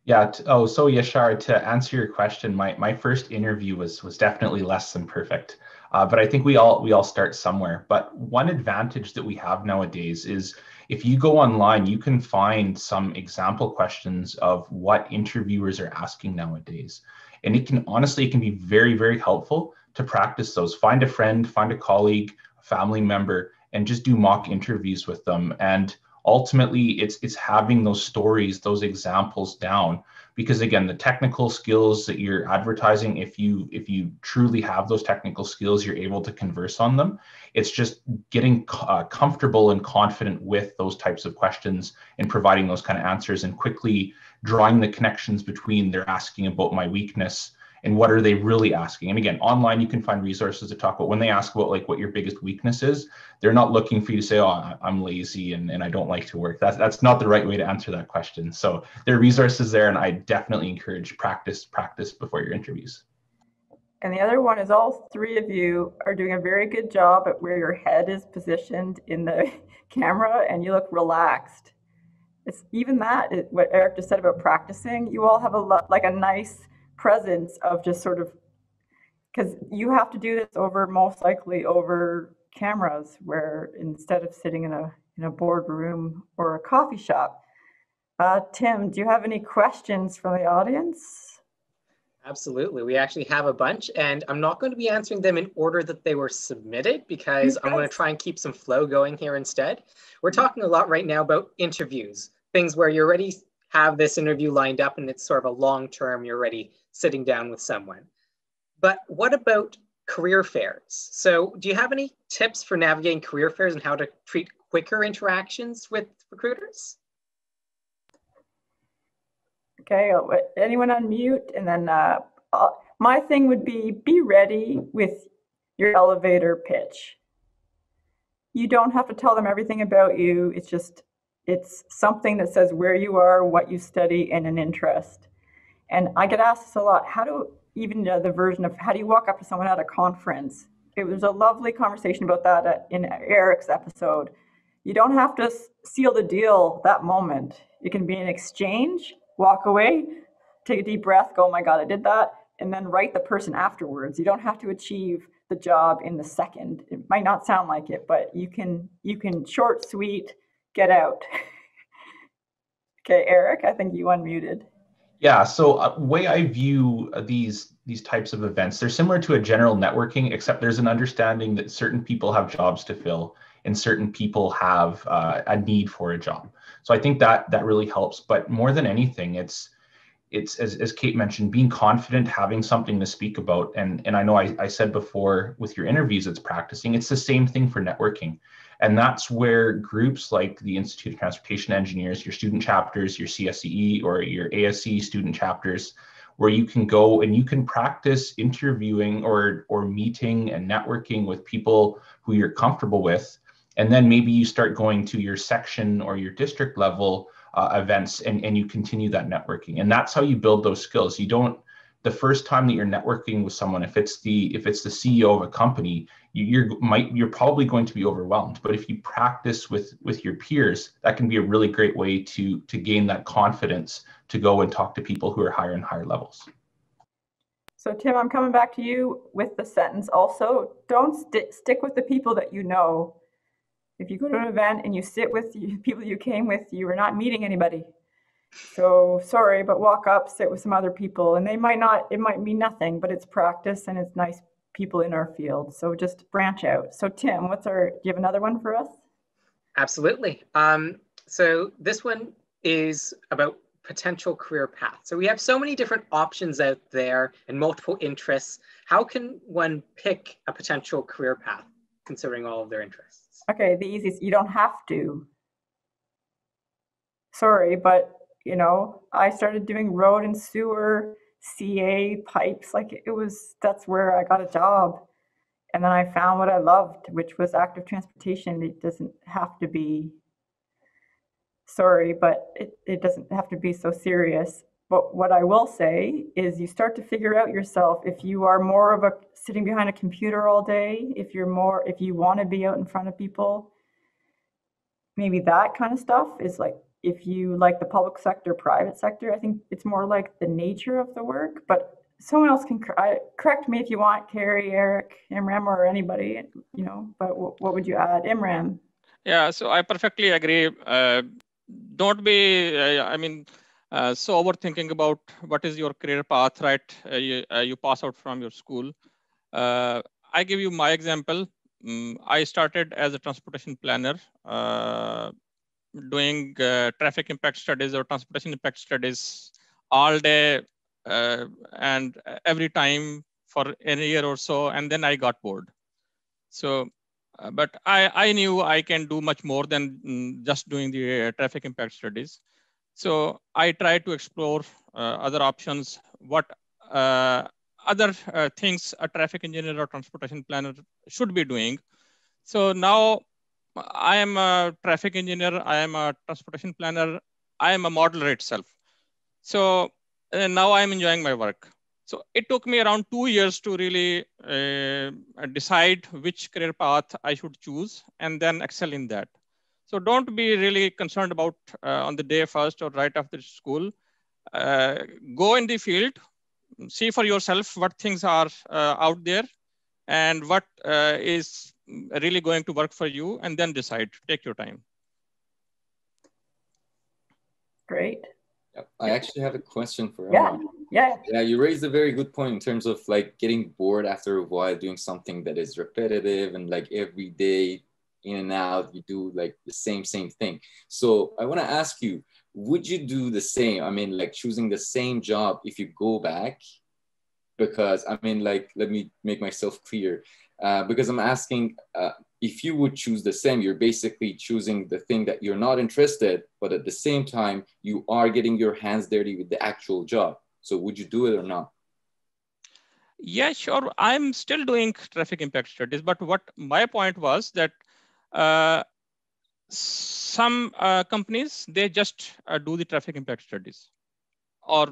Yeah. So Yashar, to answer your question, my first interview was definitely less than perfect, but I think we all start somewhere. But one advantage that we have nowadays is if you go online, you can find some example questions of what interviewers are asking nowadays, and it can be very helpful to practice those. Find a friend, find a colleague, a family member, and just do mock interviews with them. And ultimately, it's having those stories, those examples down, because again, the technical skills that you're advertising, if you truly have those technical skills, you're able to converse on them. It's just getting comfortable and confident with those types of questions and providing those kind of answers, and quickly drawing the connections between they're asking about my weakness and what are they really asking. And again, online you can find resources to talk about when they ask about like what your biggest weakness is. They're not looking for you to say, oh, I'm lazy and I don't like to work. That's not the right way to answer that question. So there are resources there, and I definitely encourage practice before your interviews. And the other one is all three of you are doing a very good job at where your head is positioned in the camera, and you look relaxed. It's even that, what Erik just said about practicing, you all have a nice presence of just sort of, because you have to do this most likely over cameras, where instead of sitting in a boardroom or a coffee shop. Tim, do you have any questions from the audience? Absolutely. We actually have a bunch, and I'm not going to be answering them in order that they were submitted, because I'm going to try and keep some flow going here instead. We're talking a lot right now about interviews, things where you already have this interview lined up and it's sort of a long-term, you're already sitting down with someone. But what about career fairs? So do you have any tips for navigating career fairs and how to treat quicker interactions with recruiters? Okay, anyone unmute? And then my thing would be ready with your elevator pitch. You don't have to tell them everything about you. It's something that says where you are, what you study, and an interest. And I get asked this a lot. The version of how do you walk up to someone at a conference? It was a lovely conversation about that in Erik's episode. You don't have to seal the deal that moment. It can be an exchange, walk away, take a deep breath, go, oh my God, I did that, and then write the person afterwards. You don't have to achieve the job in the second. It might not sound like it, but you can short, sweet, get out. Okay, Erik, I think you unmuted. Yeah, so way I view these types of events, they're similar to a general networking, except there's an understanding that certain people have jobs to fill and certain people have a need for a job. So I think that really helps. But more than anything, it's as Kate mentioned, being confident, having something to speak about. And I know I said before with your interviews, it's practicing. It's the same thing for networking. And that's where groups like the Institute of Transportation Engineers, your student chapters, your CSCE or your ASC student chapters, where you can go and you can practice interviewing or meeting and networking with people who you're comfortable with. And then maybe you start going to your section or your district level events and you continue that networking. And that's how you build those skills. You don't, the first time that you're networking with someone, if it's the CEO of a company, you're probably going to be overwhelmed. But if you practice with your peers, that can be a really great way to gain that confidence to go and talk to people who are higher and higher levels. So Tim, I'm coming back to you with the sentence also. Don't stick with the people that you know. If you go to an event and you sit with people you came with, you are not meeting anybody. So sorry, but walk up, sit with some other people, and it might mean nothing, but it's practice and it's nice people in our field. So just branch out. So Tim, do you have another one for us? Absolutely. So this one is about potential career path. So we have so many different options out there and multiple interests. How can one pick a potential career path considering all of their interests? Okay, the easiest, you don't have to. Sorry, but I started doing road and sewer, CA, pipes, that's where I got a job. And then I found what I loved, which was active transportation. It doesn't have to be, sorry, but it doesn't have to be so serious. But what I will say is you start to figure out yourself if you are more of a sitting behind a computer all day, if you want to be out in front of people, maybe that kind of stuff is like, if you like the public sector, private sector, I think it's more like the nature of the work, but someone else can correct me if you want, Kari, Erik, Imram, or anybody, but what would you add? Imram? Yeah, so I perfectly agree. Don't be, so overthinking about what is your career path, right? You pass out from your school. I give you my example. I started as a transportation planner, doing traffic impact studies or transportation impact studies all day and every time for a year or so, and then I got bored. So, but I knew I can do much more than just doing the traffic impact studies. So I tried to explore other options, what other things a traffic engineer or transportation planner should be doing. So now I am a traffic engineer, I am a transportation planner, I am a modeler itself. So now I'm enjoying my work. So it took me around 2 years to really decide which career path I should choose and then excel in that. So don't be really concerned about on the day first or right after school. Go in the field, see for yourself what things are out there and what is really going to work for you, and then decide. Take your time. Great. Yep. I actually have a question for Imran. Yeah, you raised a very good point in terms of like getting bored after a while doing something that is repetitive and like every day in and out, you do like the same thing. So I want to ask you, would you do the same? I mean, like choosing the same job if you go back? Because I mean, like, let me make myself clear. Because I'm asking if you would choose the same, you're basically choosing the thing that you're not interested, but at the same time, you are getting your hands dirty with the actual job. So would you do it or not? Yeah, sure. I'm still doing traffic impact studies, but what my point was that some companies, they just do the traffic impact studies. Or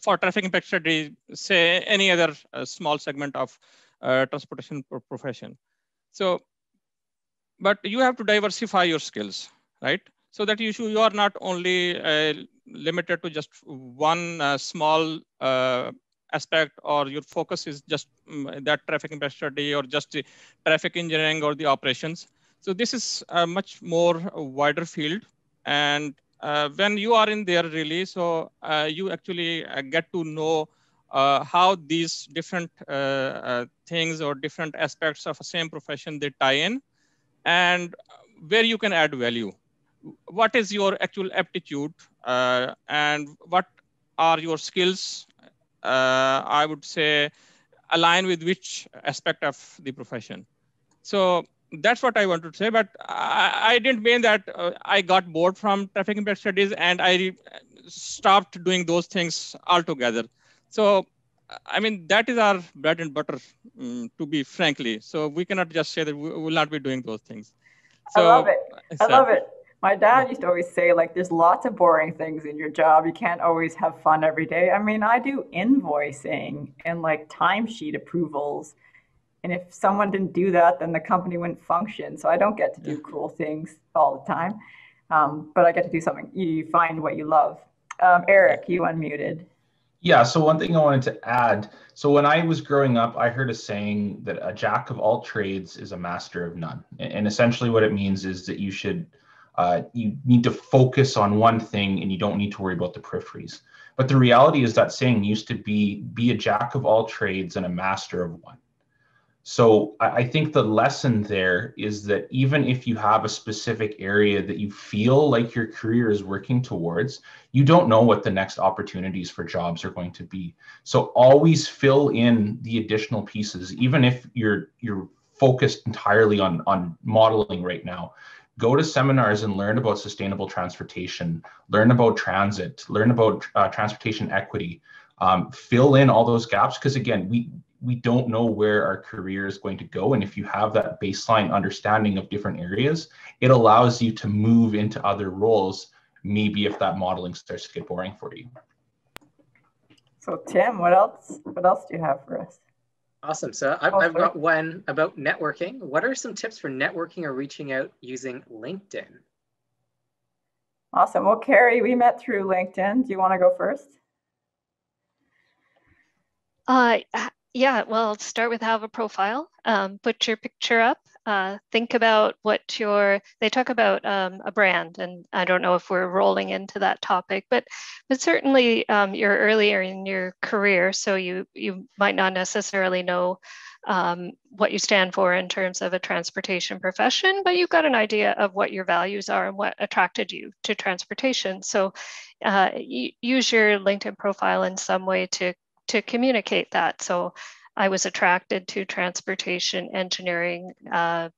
for traffic impact study, say any other small segment of transportation profession. So, but you have to diversify your skills, right? So that you are not only limited to just one small aspect, or your focus is just that traffic impact study or just the traffic engineering or the operations. So this is a much more wider field. And when you are in there really, so you actually get to know how these different things or different aspects of the same profession, they tie in, and where you can add value. What is your actual aptitude and what are your skills, I would say, align with which aspect of the profession. So that's what I want to say, but I didn't mean that I got bored from traffic impact studies and I stopped doing those things altogether. So, I mean, that is our bread and butter, to be frankly. So we cannot just say that we will not be doing those things. So, I love it. I love it. My dad used to always say, like, there's lots of boring things in your job. You can't always have fun every day. I mean, I do invoicing and like timesheet approvals. And if someone didn't do that, then the company wouldn't function. So I don't get to do cool things all the time, but I get to do something. You find what you love. Erik, you unmuted. Yeah, so one thing I wanted to add, so when I was growing up, I heard a saying that a jack of all trades is a master of none. And essentially what it means is that you need to focus on one thing and you don't need to worry about the peripheries. But the reality is that saying used to be a jack of all trades and a master of one. So I think the lesson there is that even if you have a specific area that you feel like your career is working towards, you don't know what the next opportunities for jobs are going to be. So always fill in the additional pieces, even if you're focused entirely on modeling right now. Go to seminars and learn about sustainable transportation, learn about transit, learn about transportation equity, fill in all those gaps, because again, we don't know where our career is going to go. And if you have that baseline understanding of different areas, it allows you to move into other roles, maybe if that modeling starts to get boring for you. So Tim, what else do you have for us? Awesome. So I've got one about networking. What are some tips for networking or reaching out using LinkedIn? Awesome. Well, Kari, we met through LinkedIn. Do you want to go first? Yeah, well, start with have a profile, put your picture up, think about what they talk about a brand, and I don't know if we're rolling into that topic, but certainly you're earlier in your career, so you might not necessarily know what you stand for in terms of a transportation profession, but you've got an idea of what your values are and what attracted you to transportation. So use your LinkedIn profile in some way to communicate that. So I was attracted to transportation engineering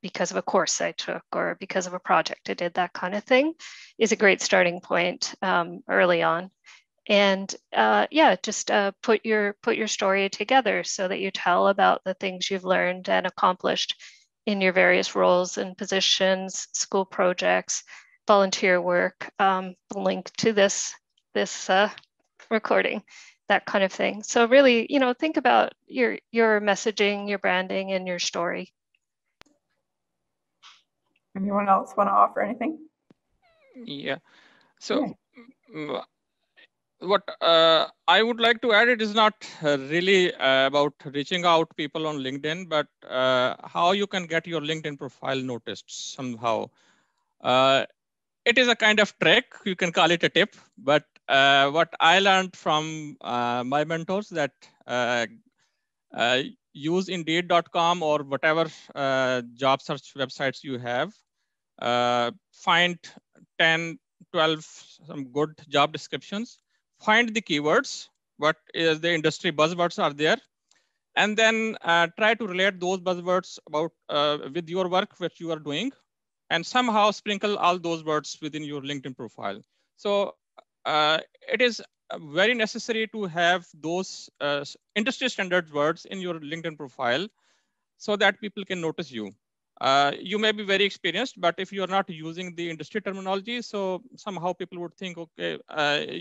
because of a course I took or because of a project I did. That kind of thing is a great starting point early on. And yeah, just put your story together so that you tell about the things you've learned and accomplished in your various roles and positions, school projects, volunteer work, link to this recording, that kind of thing. So really, think about your messaging, your branding, and your story. Anyone else want to offer anything? Yeah. So what I would like to add, it is not really about reaching out people on LinkedIn, but how you can get your LinkedIn profile noticed somehow. It is a kind of trick, you can call it a tip, but what I learned from my mentors that use Indeed.com or whatever job search websites you have, find 10, 12 some good job descriptions, find the keywords, what is the industry buzzwords are there, and then try to relate those buzzwords about with your work which you are doing, and somehow sprinkle all those words within your LinkedIn profile. So it is very necessary to have those industry standard words in your LinkedIn profile so that people can notice you. You may be very experienced, but if you are not using the industry terminology, so somehow people would think, okay,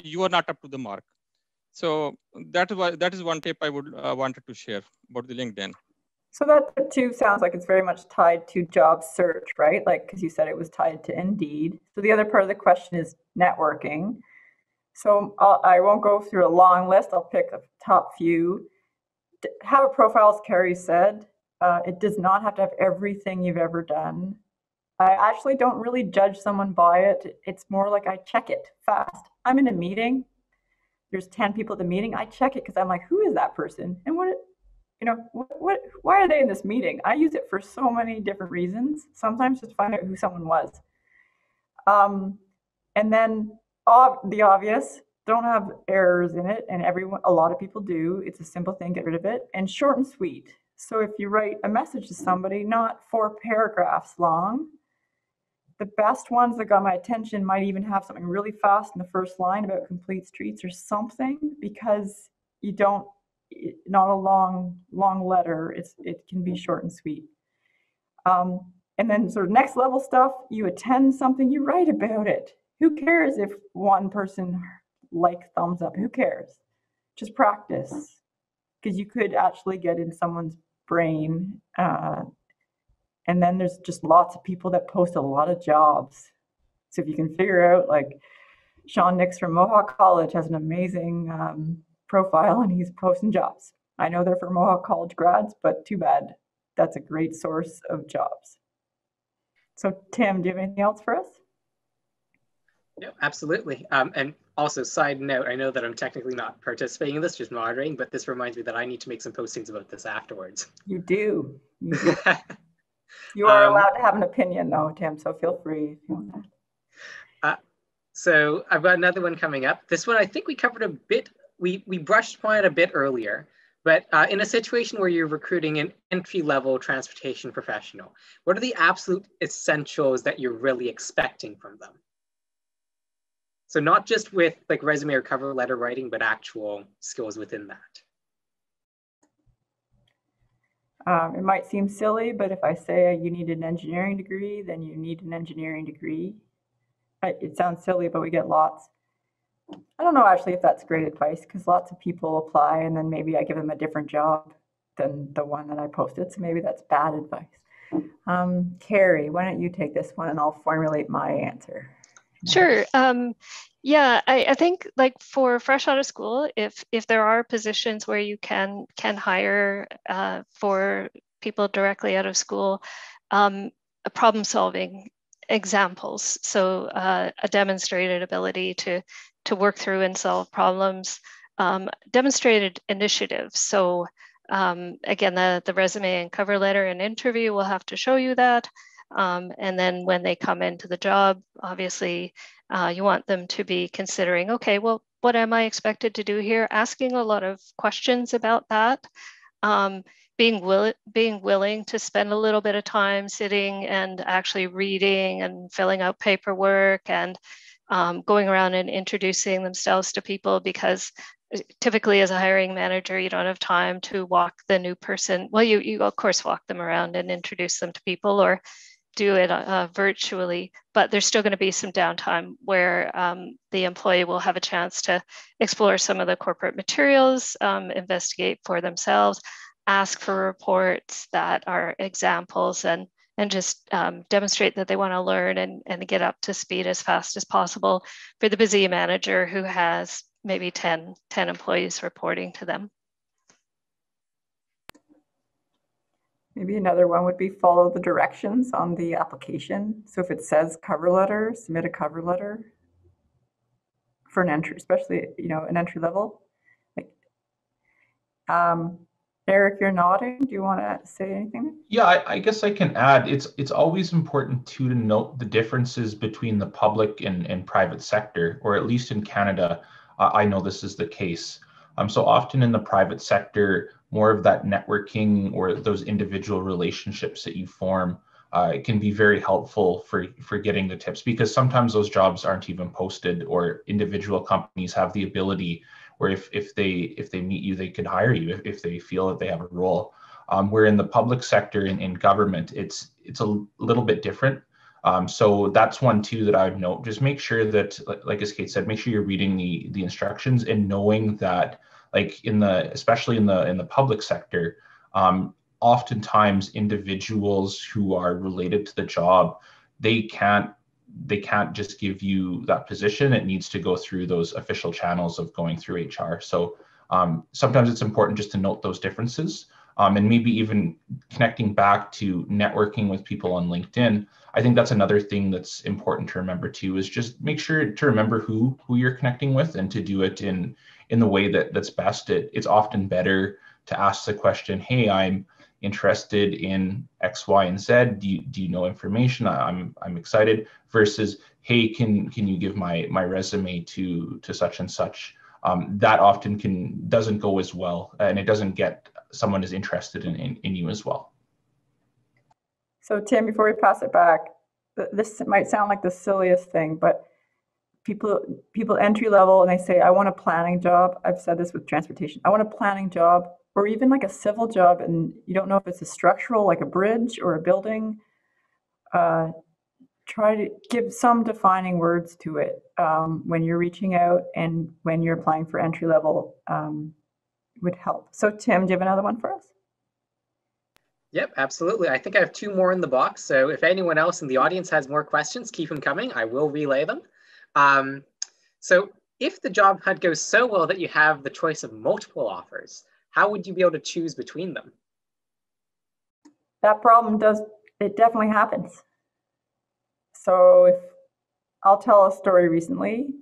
you are not up to the mark. So that is one tip I would wanted to share about the LinkedIn. So that too sounds like it's very much tied to job search, right? Like, because you said it was tied to Indeed. So the other part of the question is networking. So I won't go through a long list. I'll pick a top few. Have a profile, as Kari said. It does not have to have everything you've ever done. I actually don't really judge someone by it. It's more like I check it fast. I'm in a meeting. There's 10 people at the meeting. I check it because I'm like, who is that person? And why are they in this meeting? I use it for so many different reasons. Sometimes just find out who someone was. And then the obvious, don't have errors in it. And a lot of people do. It's a simple thing, get rid of it. And short and sweet. So if you write a message to somebody, not 4 paragraphs long, the best ones that got my attention might even have something really fast in the first line about complete streets or something, because not a long letter. It can be short and sweet. And then sort of next level stuff, you attend something, you write about it. Who cares if one person thumbs up? Who cares? Just practice, because you could actually get in someone's brain. And then there's just lots of people that post a lot of jobs. So if you can figure out, like Sean Nix from Mohawk College has an amazing profile and he's posting jobs. I know they're for Mohawk College grads, but too bad. That's a great source of jobs. So Tim, do you have anything else for us? No, absolutely. And also, side note, I know that I'm technically not participating in this, just moderating, but this reminds me that I need to make some postings about this afterwards. You do. You are allowed to have an opinion though, Tim, so feel free if you want to. So I've got another one coming up. This one I think we covered a bit, we brushed upon it a bit earlier, but in a situation where you're recruiting an entry-level transportation professional, what are the absolute essentials that you're really expecting from them? So not just with like resume or cover letter writing, but actual skills within that. It might seem silly, but if I say you need an engineering degree, then you need an engineering degree. It sounds silly, but we get lots. I don't know actually if that's great advice because lots of people apply and then maybe I give them a different job than the one that I posted. So maybe that's bad advice. Kari, why don't you take this one and I'll formulate my answer. Sure. Yeah, I think like for fresh out of school, if there are positions where you can hire for people directly out of school, problem solving examples. So a demonstrated ability to work through and solve problems, demonstrated initiative. So again, the resume and cover letter and interview will have to show you that. And then when they come into the job, obviously, you want them to be considering, okay, well, what am I expected to do here? Asking a lot of questions about that. Being willing to spend a little bit of time sitting and actually reading and filling out paperwork and going around and introducing themselves to people, because typically as a hiring manager, you don't have time to walk the new person. Well, you of course walk them around and introduce them to people or do it virtually, but there's still going to be some downtime where the employee will have a chance to explore some of the corporate materials, investigate for themselves, ask for reports that are examples, and just demonstrate that they want to learn and get up to speed as fast as possible for the busy manager who has maybe 10 employees reporting to them. Maybe another one would be follow the directions on the application. So if it says cover letter, submit a cover letter for an entry, especially, an entry level. Like, Erik, you're nodding. Do you want to say anything? Yeah, I guess I can add, it's always important to note the differences between the public and private sector, or at least in Canada, I know this is the case. So often in the private sector, more of that networking or those individual relationships that you form can be very helpful for getting the tips, because sometimes those jobs aren't even posted, or individual companies have the ability where if they meet you, they could hire you if they feel that they have a role. Where in the public sector, in government, it's a little bit different. So that's one too that I would note. Just make sure that, like as Kate said, make sure you're reading the instructions and knowing that, like especially in the public sector, oftentimes individuals who are related to the job, they can't just give you that position. It needs to go through those official channels of going through HR. So sometimes it's important just to note those differences, and maybe even connecting back to networking with people on LinkedIn. I think that's another thing that's important to remember too, is just make sure to remember who you're connecting with and to do it in the way that's best. It's often better to ask the question, hey, I'm interested in X, Y, and Z. Do you know information? I'm excited, versus, hey, can you give my resume to such and such? That often doesn't go as well, and it doesn't get someone as interested in you as well. So Tim, before we pass it back, this might sound like the silliest thing, but people entry level and they say, I want a planning job. I've said this with transportation. I want a planning job, or even like a civil job, and you don't know if it's a structural, like a bridge or a building. Try to give some defining words to it when you're reaching out and when you're applying for entry level would help. So Tim, do you have another one for us? Yep, absolutely. I think I have two more in the box. So if anyone else in the audience has more questions, keep them coming. I will relay them. So if the job hunt goes so well that you have the choice of multiple offers, how would you be able to choose between them? That problem definitely happens. So if I'll tell a story recently,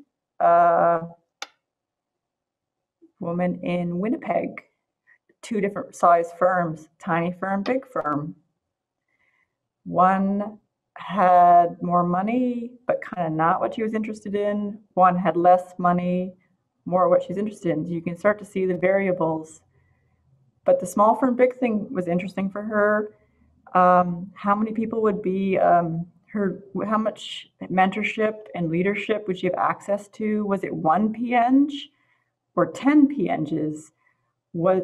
woman in Winnipeg, 2 different size firms, tiny firm, big firm. One had more money, but kind of not what she was interested in. One had less money, more what she's interested in. You can start to see the variables. But the small firm, big thing was interesting for her. How many people would be how much mentorship and leadership would she have access to? Was it 1 PNG or 10 PNGs? Was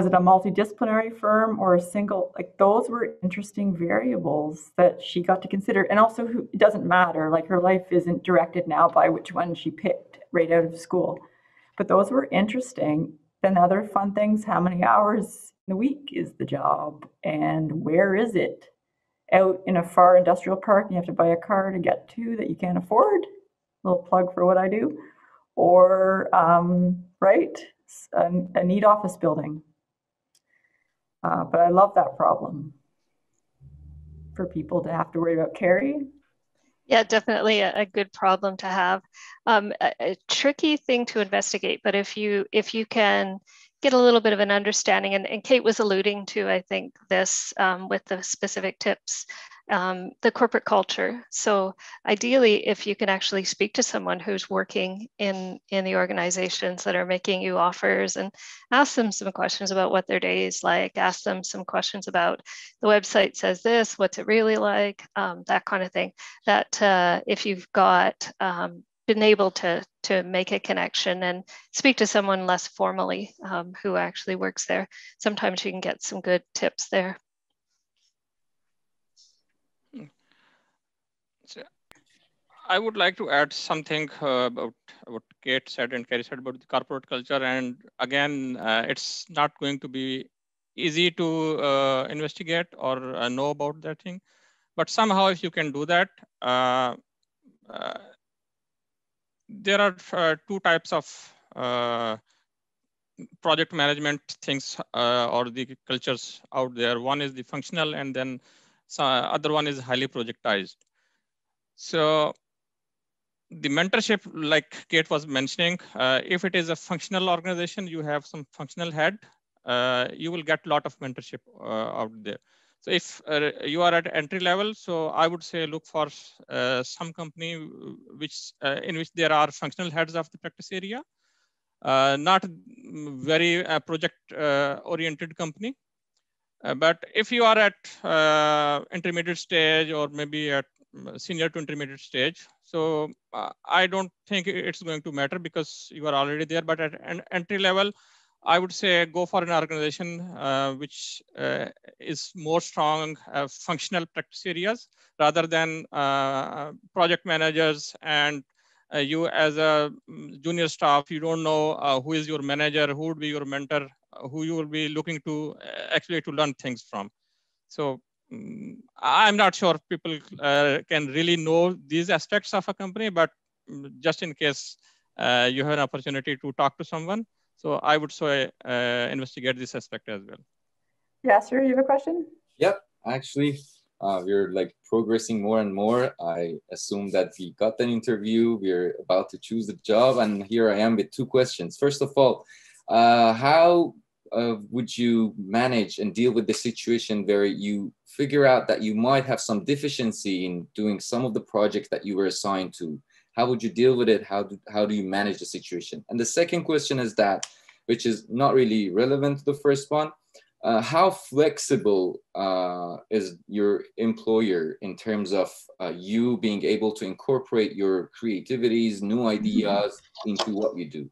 it a multidisciplinary firm or a single? Like, those were interesting variables that she got to consider. And also, it doesn't matter. Like, her life isn't directed now by which one she picked right out of school. But those were interesting. Then other fun things: how many hours in the week is the job, and where is it? Out in a far industrial park, and you have to buy a car to get to that you can't afford. Little plug for what I do. Or a neat office building. But I love that problem for people to have to worry about. Kari? Yeah, definitely a good problem to have. A tricky thing to investigate, but if you can get a little bit of an understanding, and Kate was alluding to, I think, this with the specific tips, the corporate culture. So ideally, if you can actually speak to someone who's working in the organizations that are making you offers, and ask them some questions about what their day is like, ask them some questions about the website says this, what's it really like, that kind of thing. That if you've got been able to make a connection and speak to someone less formally who actually works there, sometimes you can get some good tips there. So I would like to add something about what Kate said and Kari said about the corporate culture. And again, it's not going to be easy to investigate or know about that thing. But somehow, if you can do that, there are 2 types of project management things or the cultures out there. One is the functional, and then other one is highly projectized. So the mentorship, like Kate was mentioning, if it is a functional organization, you have some functional head, you will get a lot of mentorship out there. So if you are at entry level, so I would say look for some company in which there are functional heads of the practice area, not very project oriented company. But if you are at intermediate stage or maybe at senior to intermediate stage, so I don't think it's going to matter because you are already there. But at an entry level, I would say go for an organization which is more strong functional practice areas rather than project managers, and you as a junior staff, you don't know who is your manager, who would be your mentor, who you will be looking to actually to learn things from. So I'm not sure people can really know these aspects of a company, but just in case you have an opportunity to talk to someone, so I would say investigate this aspect as well. Yashar, you have a question? Yep, actually, we're like progressing more and more. I assume that we got an interview, we're about to choose the job, and here I am with 2 questions. First of all, how would you manage and deal with the situation where you figure out that you might have some deficiency in doing some of the projects that you were assigned to? How would you deal with it? How do you manage the situation? And the second question is that, which is not really relevant to the first one, how flexible is your employer in terms of you being able to incorporate your creativities, new ideas into what you do?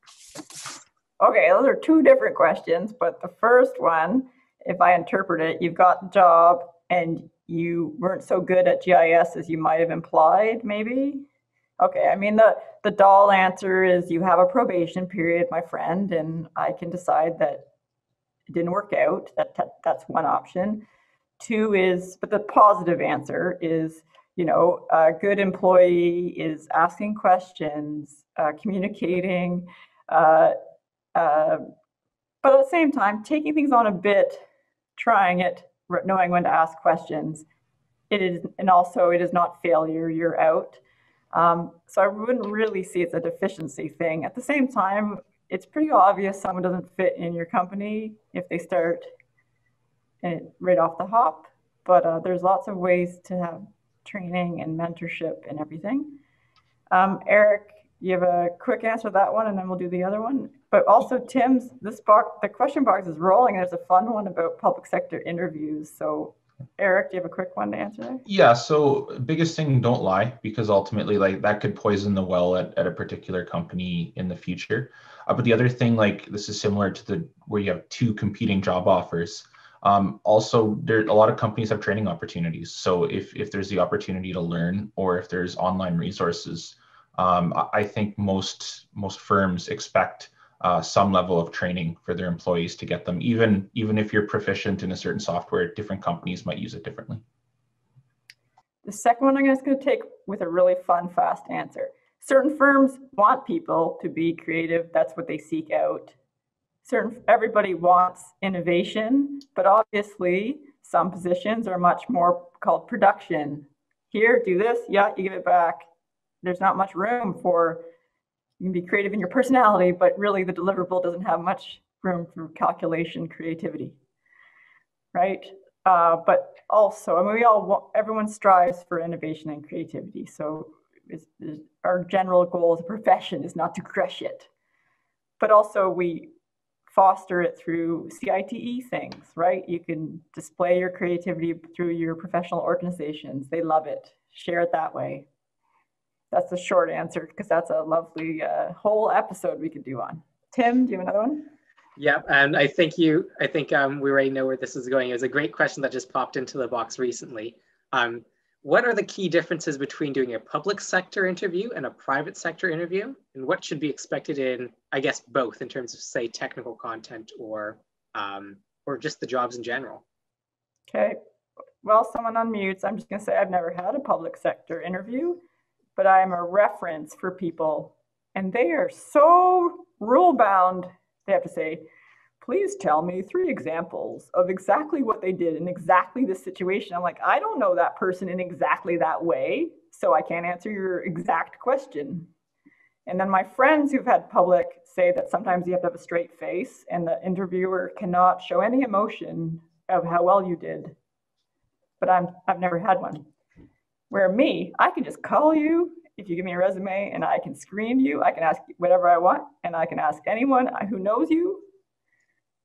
Okay, those are 2 different questions, but the first one, if I interpret it, you've got the job and you weren't so good at GIS as you might have implied, maybe? Okay, I mean, the dull answer is you have a probation period, my friend, and I can decide that it didn't work out. That's one option. 2 is, but the positive answer is You know, a good employee is asking questions, communicating, but at the same time, taking things on a bit, trying it, knowing when to ask questions. It is not failure, you're out. So I wouldn't really see it's a deficiency thing. At the same time, it's pretty obvious someone doesn't fit in your company if they start right off the hop. But there's lots of ways to have training and mentorship and everything. Erik, you have a quick answer to that one, and then we'll do the other one. But also, Tim's, the question box is rolling. There's a fun one about public sector interviews. So Erik, do you have a quick one to answer there? Yeah, so biggest thing, don't lie, because ultimately like that could poison the well at a particular company in the future. But the other thing, like this is similar to where you have two competing job offers. Also, a lot of companies have training opportunities. So if there's the opportunity to learn, or if there's online resources, I think most firms expect some level of training for their employees to get them, even if you're proficient in a certain software, different companies might use it differently. The second one I'm just going to take with a really fun, fast answer. Certain firms want people to be creative. That's what they seek out. Everybody wants innovation, but obviously some positions are much more called production. Here, do this, yeah, you give it back. There's not much room for, you can be creative in your personality, but really the deliverable doesn't have much room for calculation, creativity, right? But also, I mean, everyone strives for innovation and creativity. So our general goal as a profession is not to crush it, but also we foster it through CITE things, right? You can display your creativity through your professional organizations. They love it. Share it that way. That's the short answer, because that's a lovely whole episode we could do on. Tim, do you have another one? Yeah, and I think we already know where this is going. It was a great question that just popped into the box recently. What are the key differences between doing a public sector interview and a private sector interview? And what should be expected in, I guess, both in terms of, say, technical content or just the jobs in general? Okay, well, someone unmutes. I'm just gonna say I've never had a public sector interview, but I am a reference for people, and they are so rule bound. They have to say, please tell me 3 examples of exactly what they did in exactly this situation. I'm like, I don't know that person in exactly that way, so I can't answer your exact question. And then my friends who've had public say that sometimes you have to have a straight face and the interviewer cannot show any emotion of how well you did. But I've never had one. Where me, I can just call you if you give me a resume, and I can screen you. I can ask whatever I want, and I can ask anyone who knows you.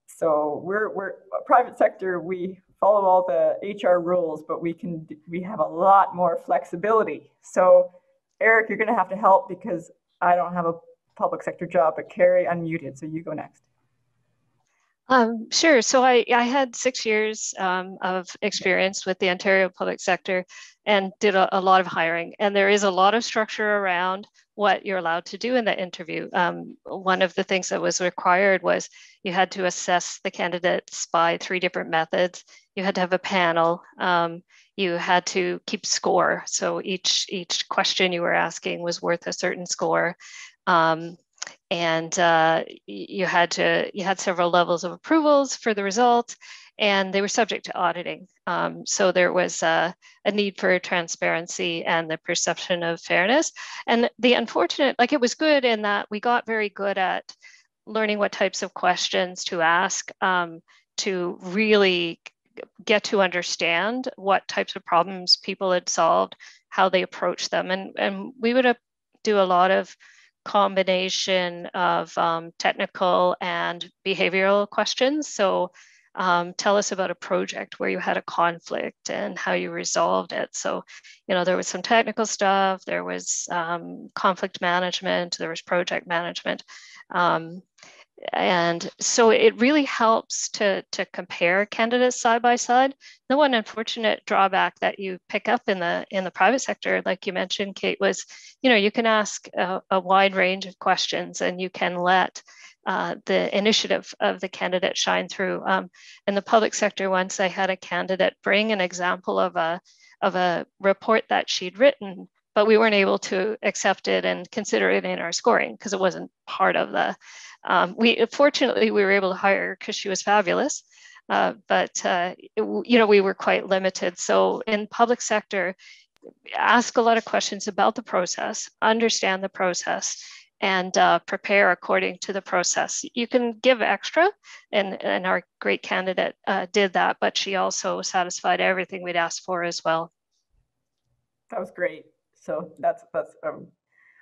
So we're private sector. We follow all the HR rules, but we have a lot more flexibility. So Erik, you're going to have to help because I don't have a public sector job. But Kari, unmuted, so you go next. Sure. So I had 6 years of experience with the Ontario public sector and did a lot of hiring. And there is a lot of structure around what you're allowed to do in that interview. One of the things that was required was you had to assess the candidates by 3 different methods. You had to have a panel. You had to keep score. So each question you were asking was worth a certain score. And you had several levels of approvals for the results, and they were subject to auditing. So there was a need for transparency and the perception of fairness. And the unfortunate, it was good in that we got very good at learning what types of questions to ask to really get to understand what types of problems people had solved, how they approached them. And we would do a lot of combination of technical and behavioral questions. So tell us about a project where you had a conflict and how you resolved it. So, there was some technical stuff, there was conflict management, there was project management. And so it really helps to compare candidates side by side. The one unfortunate drawback that you pick up in the private sector, like you mentioned, Kate, was, you can ask a wide range of questions and you can let the initiative of the candidate shine through. In the public sector, once I had a candidate bring an example of a a report that she'd written, but we weren't able to accept it and consider it in our scoring because it wasn't part of the, fortunately we were able to hire her because she was fabulous, we were quite limited. So in public sector, ask a lot of questions about the process, understand the process, and prepare according to the process. You can give extra, and our great candidate did that, but she also satisfied everything we'd asked for as well. That was great. So that's a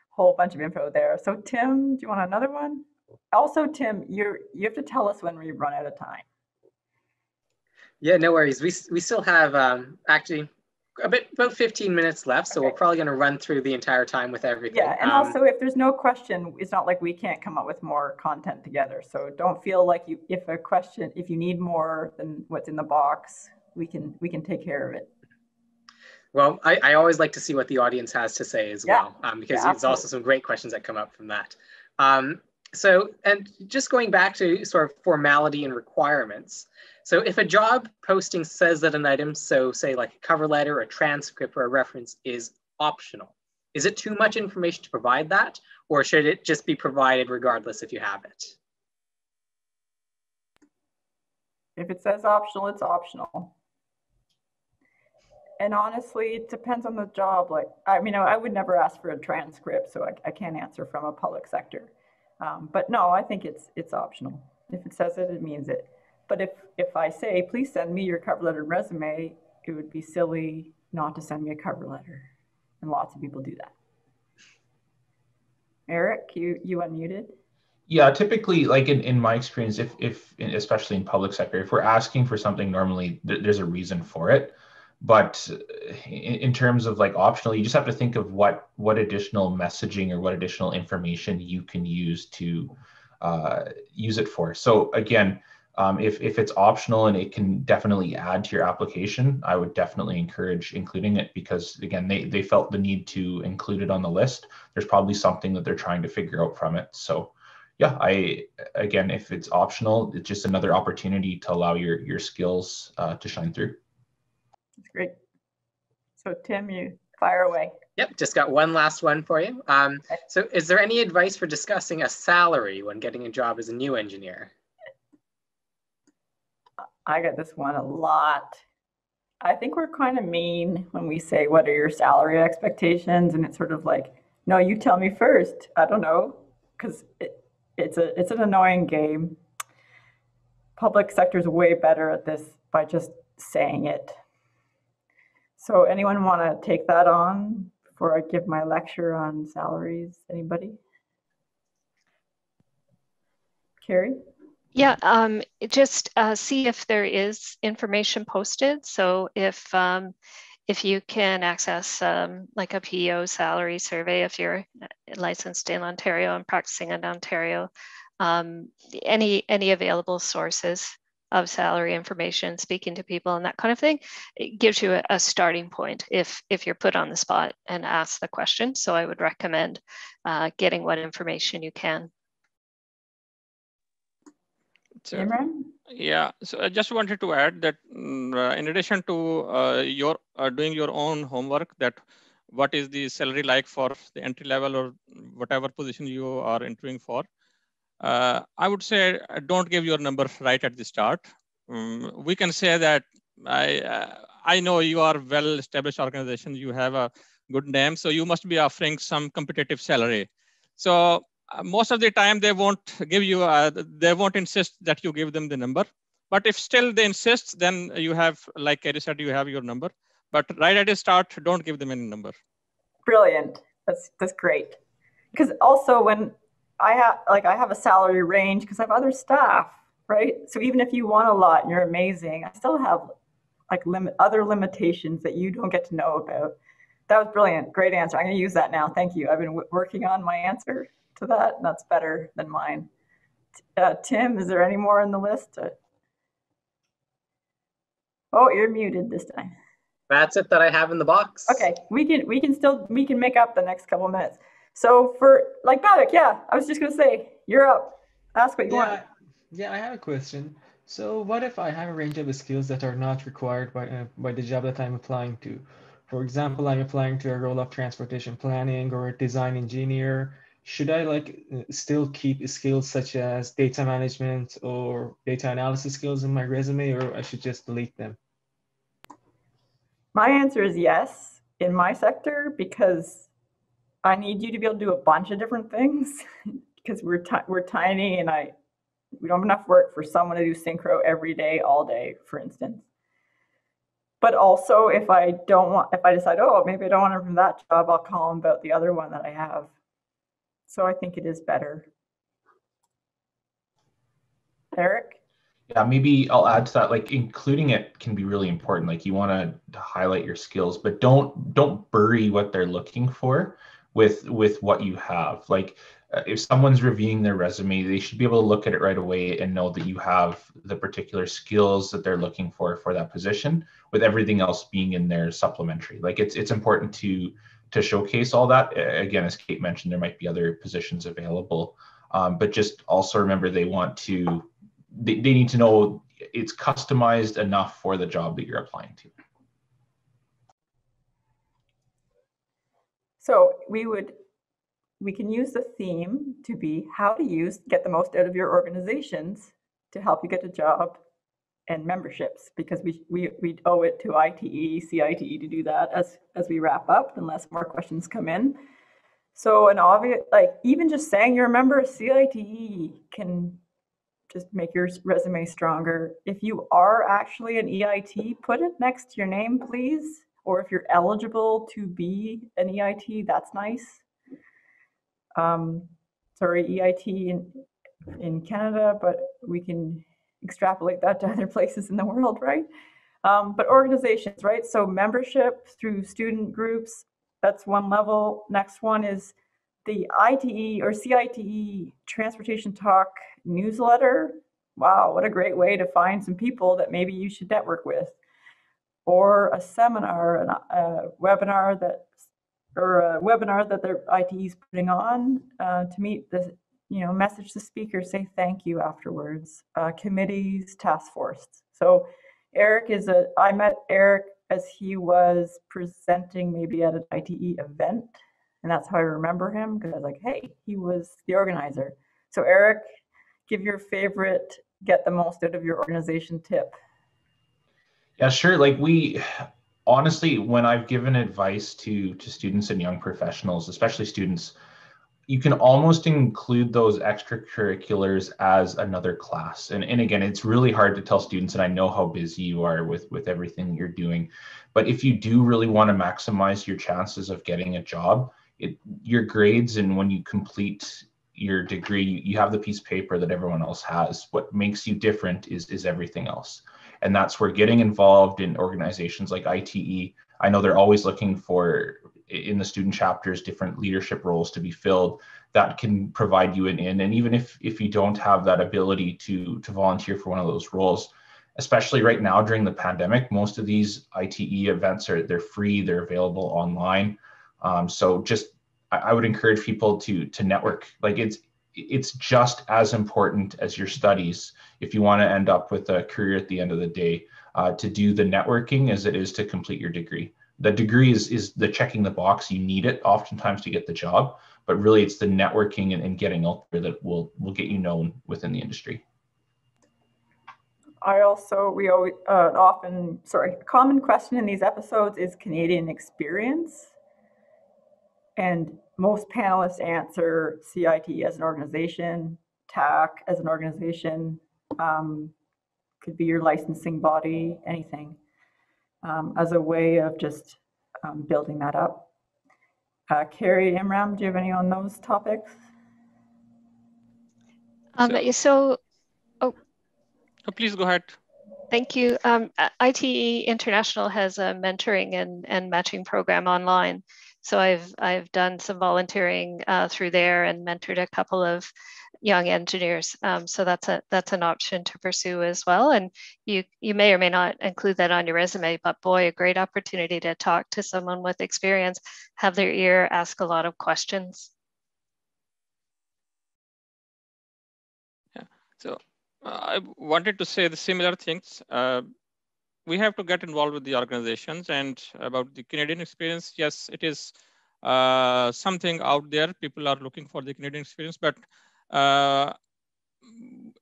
whole bunch of info there. So Tim, do you want another one? Also, Tim, you have to tell us when we run out of time. Yeah, no worries. We still have actually about 15 minutes left, so we're probably going to run through the entire time with everything. Yeah, and also if there's no question, it's not like we can't come up with more content together. So don't feel like if you need more than what's in the box, we can take care of it. Well, I always like to see what the audience has to say as well, because there's also some great questions that come up from that. So, and just going back to sort of formality and requirements. So if a job posting says that an item, so say like a cover letter, a transcript, or a reference is optional, is it too much information to provide that? Or should it just be provided regardless if you have it? If it says optional, it's optional. And honestly, it depends on the job. Like, I mean, I would never ask for a transcript, so I can't answer from a public sector. But no, I think it's optional. If it says it, it means it. But if I say, please send me your cover letter and resume, it would be silly not to send me a cover letter. And lots of people do that. Erik, you unmuted? Yeah, typically, like in my experience, if especially in public sector, if we're asking for something, normally there's a reason for it. But in terms of like optional, you just have to think of what additional messaging or what additional information you can use to use it for. So again, if it's optional and it can definitely add to your application, I would definitely encourage including it, because again, they felt the need to include it on the list. There's probably something that they're trying to figure out from it. So yeah, again, if it's optional, it's just another opportunity to allow your skills to shine through. That's great. So Tim, you fire away. Yep, just got one last one for you. So is there any advice for discussing a salary when getting a job as a new engineer? I get this one a lot. I think we're kind of mean when we say, what are your salary expectations? And it's sort of like, no, you tell me first. I don't know, because it's an annoying game. Public sector is way better at this by just saying it. So anyone want to take that on before I give my lecture on salaries? Anybody? Kari? Yeah, just see if there is information posted. So if you can access like a PEO salary survey, if you're licensed in Ontario and practicing in Ontario, any available sources of salary information, speaking to people and that kind of thing, it gives you a starting point if you're put on the spot and asked the question. So I would recommend getting what information you can. Imram? Yeah, so I just wanted to add that in addition to your doing your own homework, that what is the salary like for the entry level or whatever position you are entering for, I would say don't give your number right at the start. We can say that I know you are well-established organization, you have a good name, so you must be offering some competitive salary. So most of the time they won't give you, they won't insist that you give them the number. But if still they insist, then you have, like Kari said, you have your number. But right at the start, don't give them any number. Brilliant. That's great. Because also when I have a salary range because I have other staff, right? So even if you want a lot and you're amazing, I still have like other limitations that you don't get to know about. That was brilliant. Great answer. I'm going to use that now. Thank you. I've been working on my answer to that, and that's better than mine. Tim, is there any more on the list? Oh, you're muted this time. That's it that I have in the box. Okay, we can make up the next couple of minutes. So for like Babak, yeah, I was just gonna say, you're up. Ask what you want. Yeah, I have a question. So what if I have a range of skills that are not required by the job that I'm applying to? For example, I'm applying to a role of transportation planning or a design engineer. Should I still keep skills such as data management or data analysis skills in my resume, or I should just delete them? My answer is yes in my sector, because I need you to be able to do a bunch of different things because we're tiny and we don't have enough work for someone to do synchro every day, all day, for instance. But also, if I decide, oh, maybe I don't want him from that job, I'll call him about the other one that I have. So I think it is better. Erik? Yeah, maybe I'll add to that, like including it can be really important. Like you want to highlight your skills, but don't bury what they're looking for with what you have. Like if someone's reviewing their resume, they should be able to look at it right away and know that you have the particular skills that they're looking for that position, with everything else being in there supplementary. Like it's important to showcase all that. Again, as Kate mentioned, there might be other positions available, but just also remember they need to know it's customized enough for the job that you're applying to. So we can use the theme to be how to get the most out of your organizations to help you get a job and memberships, because we owe it to ITE, CITE to do that as we wrap up, unless more questions come in. So an obvious, like even just saying you're a member of CITE can just make your resume stronger. If you are actually an EIT, put it next to your name, please. Or if you're eligible to be an EIT, that's nice. Sorry, EIT in Canada, but we can extrapolate that to other places in the world, right? But organizations, right? So membership through student groups, that's one level. Next one is the ITE or CITE Transportation Talk newsletter. Wow, what a great way to find some people that maybe you should network with. Or a seminar, a webinar that their ITE is putting on to meet the, message the speaker, say thank you afterwards. Committees, task force. So Erik I met Erik as he was presenting maybe at an ITE event, and that's how I remember him, because I was like, hey, he was the organizer. So Erik, give your favorite get the most out of your organization tip. Yeah, sure. Like honestly, when I've given advice to students and young professionals, especially students, you can almost include those extracurriculars as another class. And again, it's really hard to tell students, and I know how busy you are with everything you're doing. But if you do really want to maximize your chances of getting a job, your grades, and when you complete your degree, you have the piece of paper that everyone else has. What makes you different is everything else. And that's where getting involved in organizations like ITE, I know they're always looking for, in the student chapters, different leadership roles to be filled that can provide you an in. And even if you don't have that ability to volunteer for one of those roles, especially right now during the pandemic, most of these ITE events they're free, they're available online. So just, I would encourage people to network. Like it's just as important as your studies, if you want to end up with a career at the end of the day, to do the networking as it is to complete your degree. The degree is the checking the box. You need it oftentimes to get the job, but really it's the networking and getting out there that will get you known within the industry. A common question in these episodes is Canadian experience. And most panelists answer CIT as an organization, TAC as an organization, could be your licensing body, anything, as a way of just building that up. Kari, Imram, do you have any on those topics? Please go ahead. Thank you. ITE International has a mentoring and matching program online. So I've done some volunteering through there and mentored a couple of young engineers. So that's an option to pursue as well. And you may or may not include that on your resume, but boy, a great opportunity to talk to someone with experience, have their ear, ask a lot of questions. Yeah. So I wanted to say the similar things. we have to get involved with the organizations. And about the Canadian experience, yes, it is something out there. People are looking for the Canadian experience, but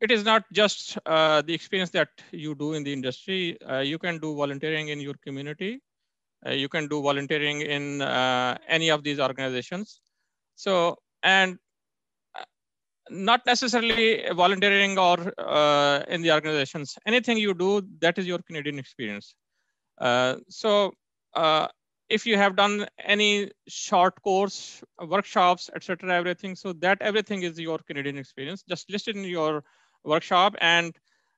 it is not just the experience that you do in the industry. You can do volunteering in your community. You can do volunteering in any of these organizations. So, and not necessarily volunteering or in the organizations. Anything you do, that is your Canadian experience. So if you have done any short course, workshops, etc., everything, so that everything is your Canadian experience. Just list it in your workshop. And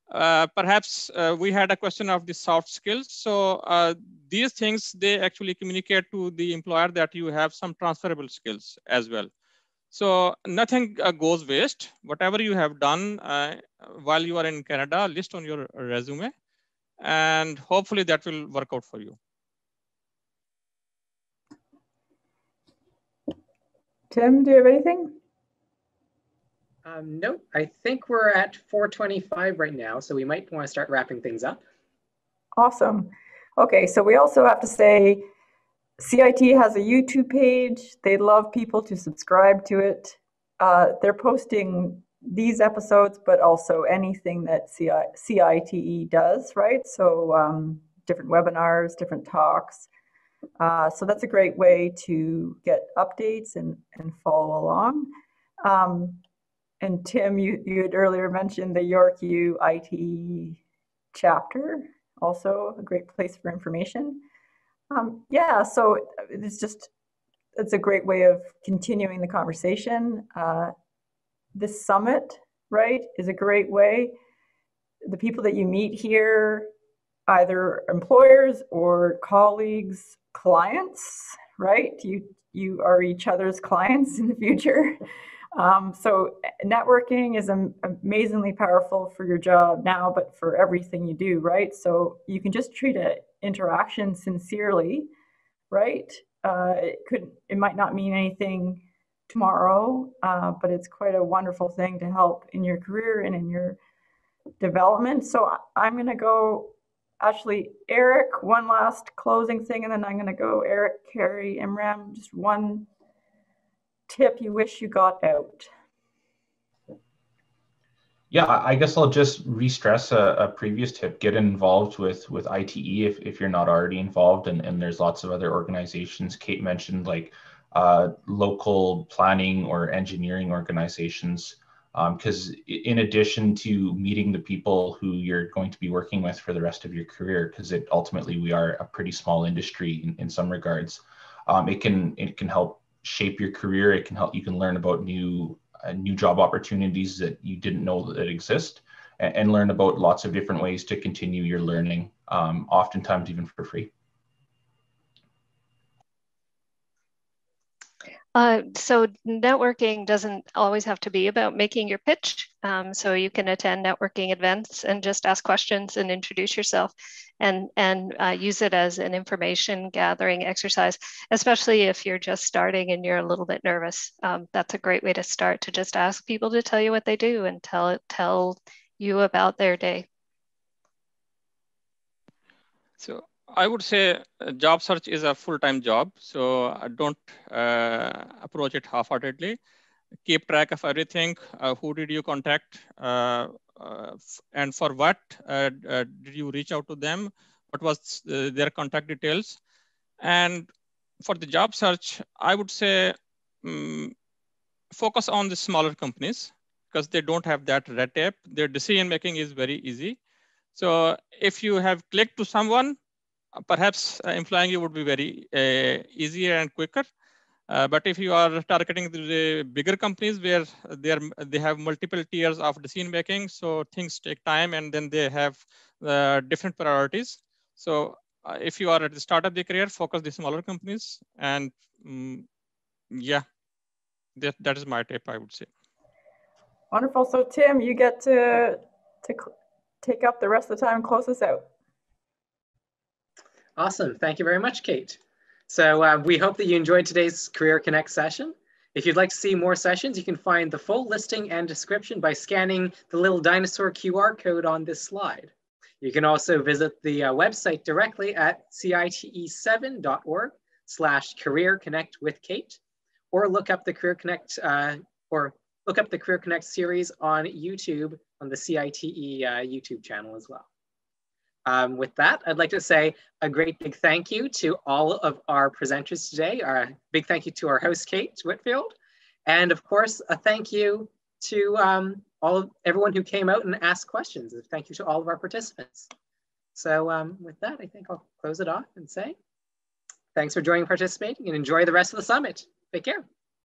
perhaps we had a question of the soft skills. So these things, they actually communicate to the employer that you have some transferable skills as well. So nothing goes waste. Whatever you have done while you are in Canada, list on your resume, and hopefully that will work out for you. Tim, do you have anything? No, I think we're at 4:25 right now, so we might want to start wrapping things up. Awesome. Okay, so we also have to say CIT has a YouTube page. They love people to subscribe to it. They're posting these episodes, but also anything that CITE does, right? So different webinars, different talks. So that's a great way to get updates and follow along. And Tim, you had earlier mentioned the York U ITE chapter, also a great place for information. Yeah, so it's a great way of continuing the conversation. This summit, right, is a great way. The people that you meet here, either employers or colleagues, clients, right? You are each other's clients in the future. So networking is amazingly powerful for your job now, but for everything you do, right? So you can just treat an interaction sincerely, right? It might not mean anything tomorrow, but it's quite a wonderful thing to help in your career and in your development. So I'm going to go, actually, Erik, one last closing thing, and then I'm going to go Erik, Kari, Imram, just one tip you wish you got out. Yeah, I guess I'll just re-stress a previous tip. Get involved with ITE if you're not already involved, and there's lots of other organizations. Kate mentioned like local planning or engineering organizations, because in addition to meeting the people who you're going to be working with for the rest of your career, because ultimately we are a pretty small industry in some regards, it can help shape your career. It can help, you can learn about new job opportunities that you didn't know that exist, and learn about lots of different ways to continue your learning, oftentimes even for free. So networking doesn't always have to be about making your pitch. So you can attend networking events and just ask questions and introduce yourself, and use it as an information gathering exercise, especially if you're just starting and you're a little bit nervous. That's a great way to start, to just ask people to tell you what they do and tell you about their day. So I would say job search is a full-time job. So don't approach it half-heartedly. Keep track of everything. Who did you contact? And for what did you reach out to them? What was their contact details? And for the job search, I would say focus on the smaller companies, because they don't have that red tape. Their decision-making is very easy. So if you have clicked to someone, perhaps employing you would be very easier and quicker. But if you are targeting the bigger companies where they have multiple tiers of decision making, so things take time, and then they have different priorities. So if you are at the start of the career, focus the smaller companies, and yeah, that is my tip, I would say. Wonderful. So Tim, you get to take up the rest of the time and close us out. Awesome. Thank you very much, Kate. So we hope that you enjoyed today's Career Connect session. If you'd like to see more sessions, you can find the full listing and description by scanning the little dinosaur QR code on this slide. You can also visit the website directly at cite7.org/career-connect-with-Kate, or look up the Career Connect series on YouTube on the CITE YouTube channel as well. With that, I'd like to say a great big thank you to all of our presenters today. A big thank you to our host, Kate Whitfield. And of course, a thank you to everyone who came out and asked questions. Thank you to all of our participants. So with that, I think I'll close it off and say, thanks for joining and participating, and enjoy the rest of the summit. Take care.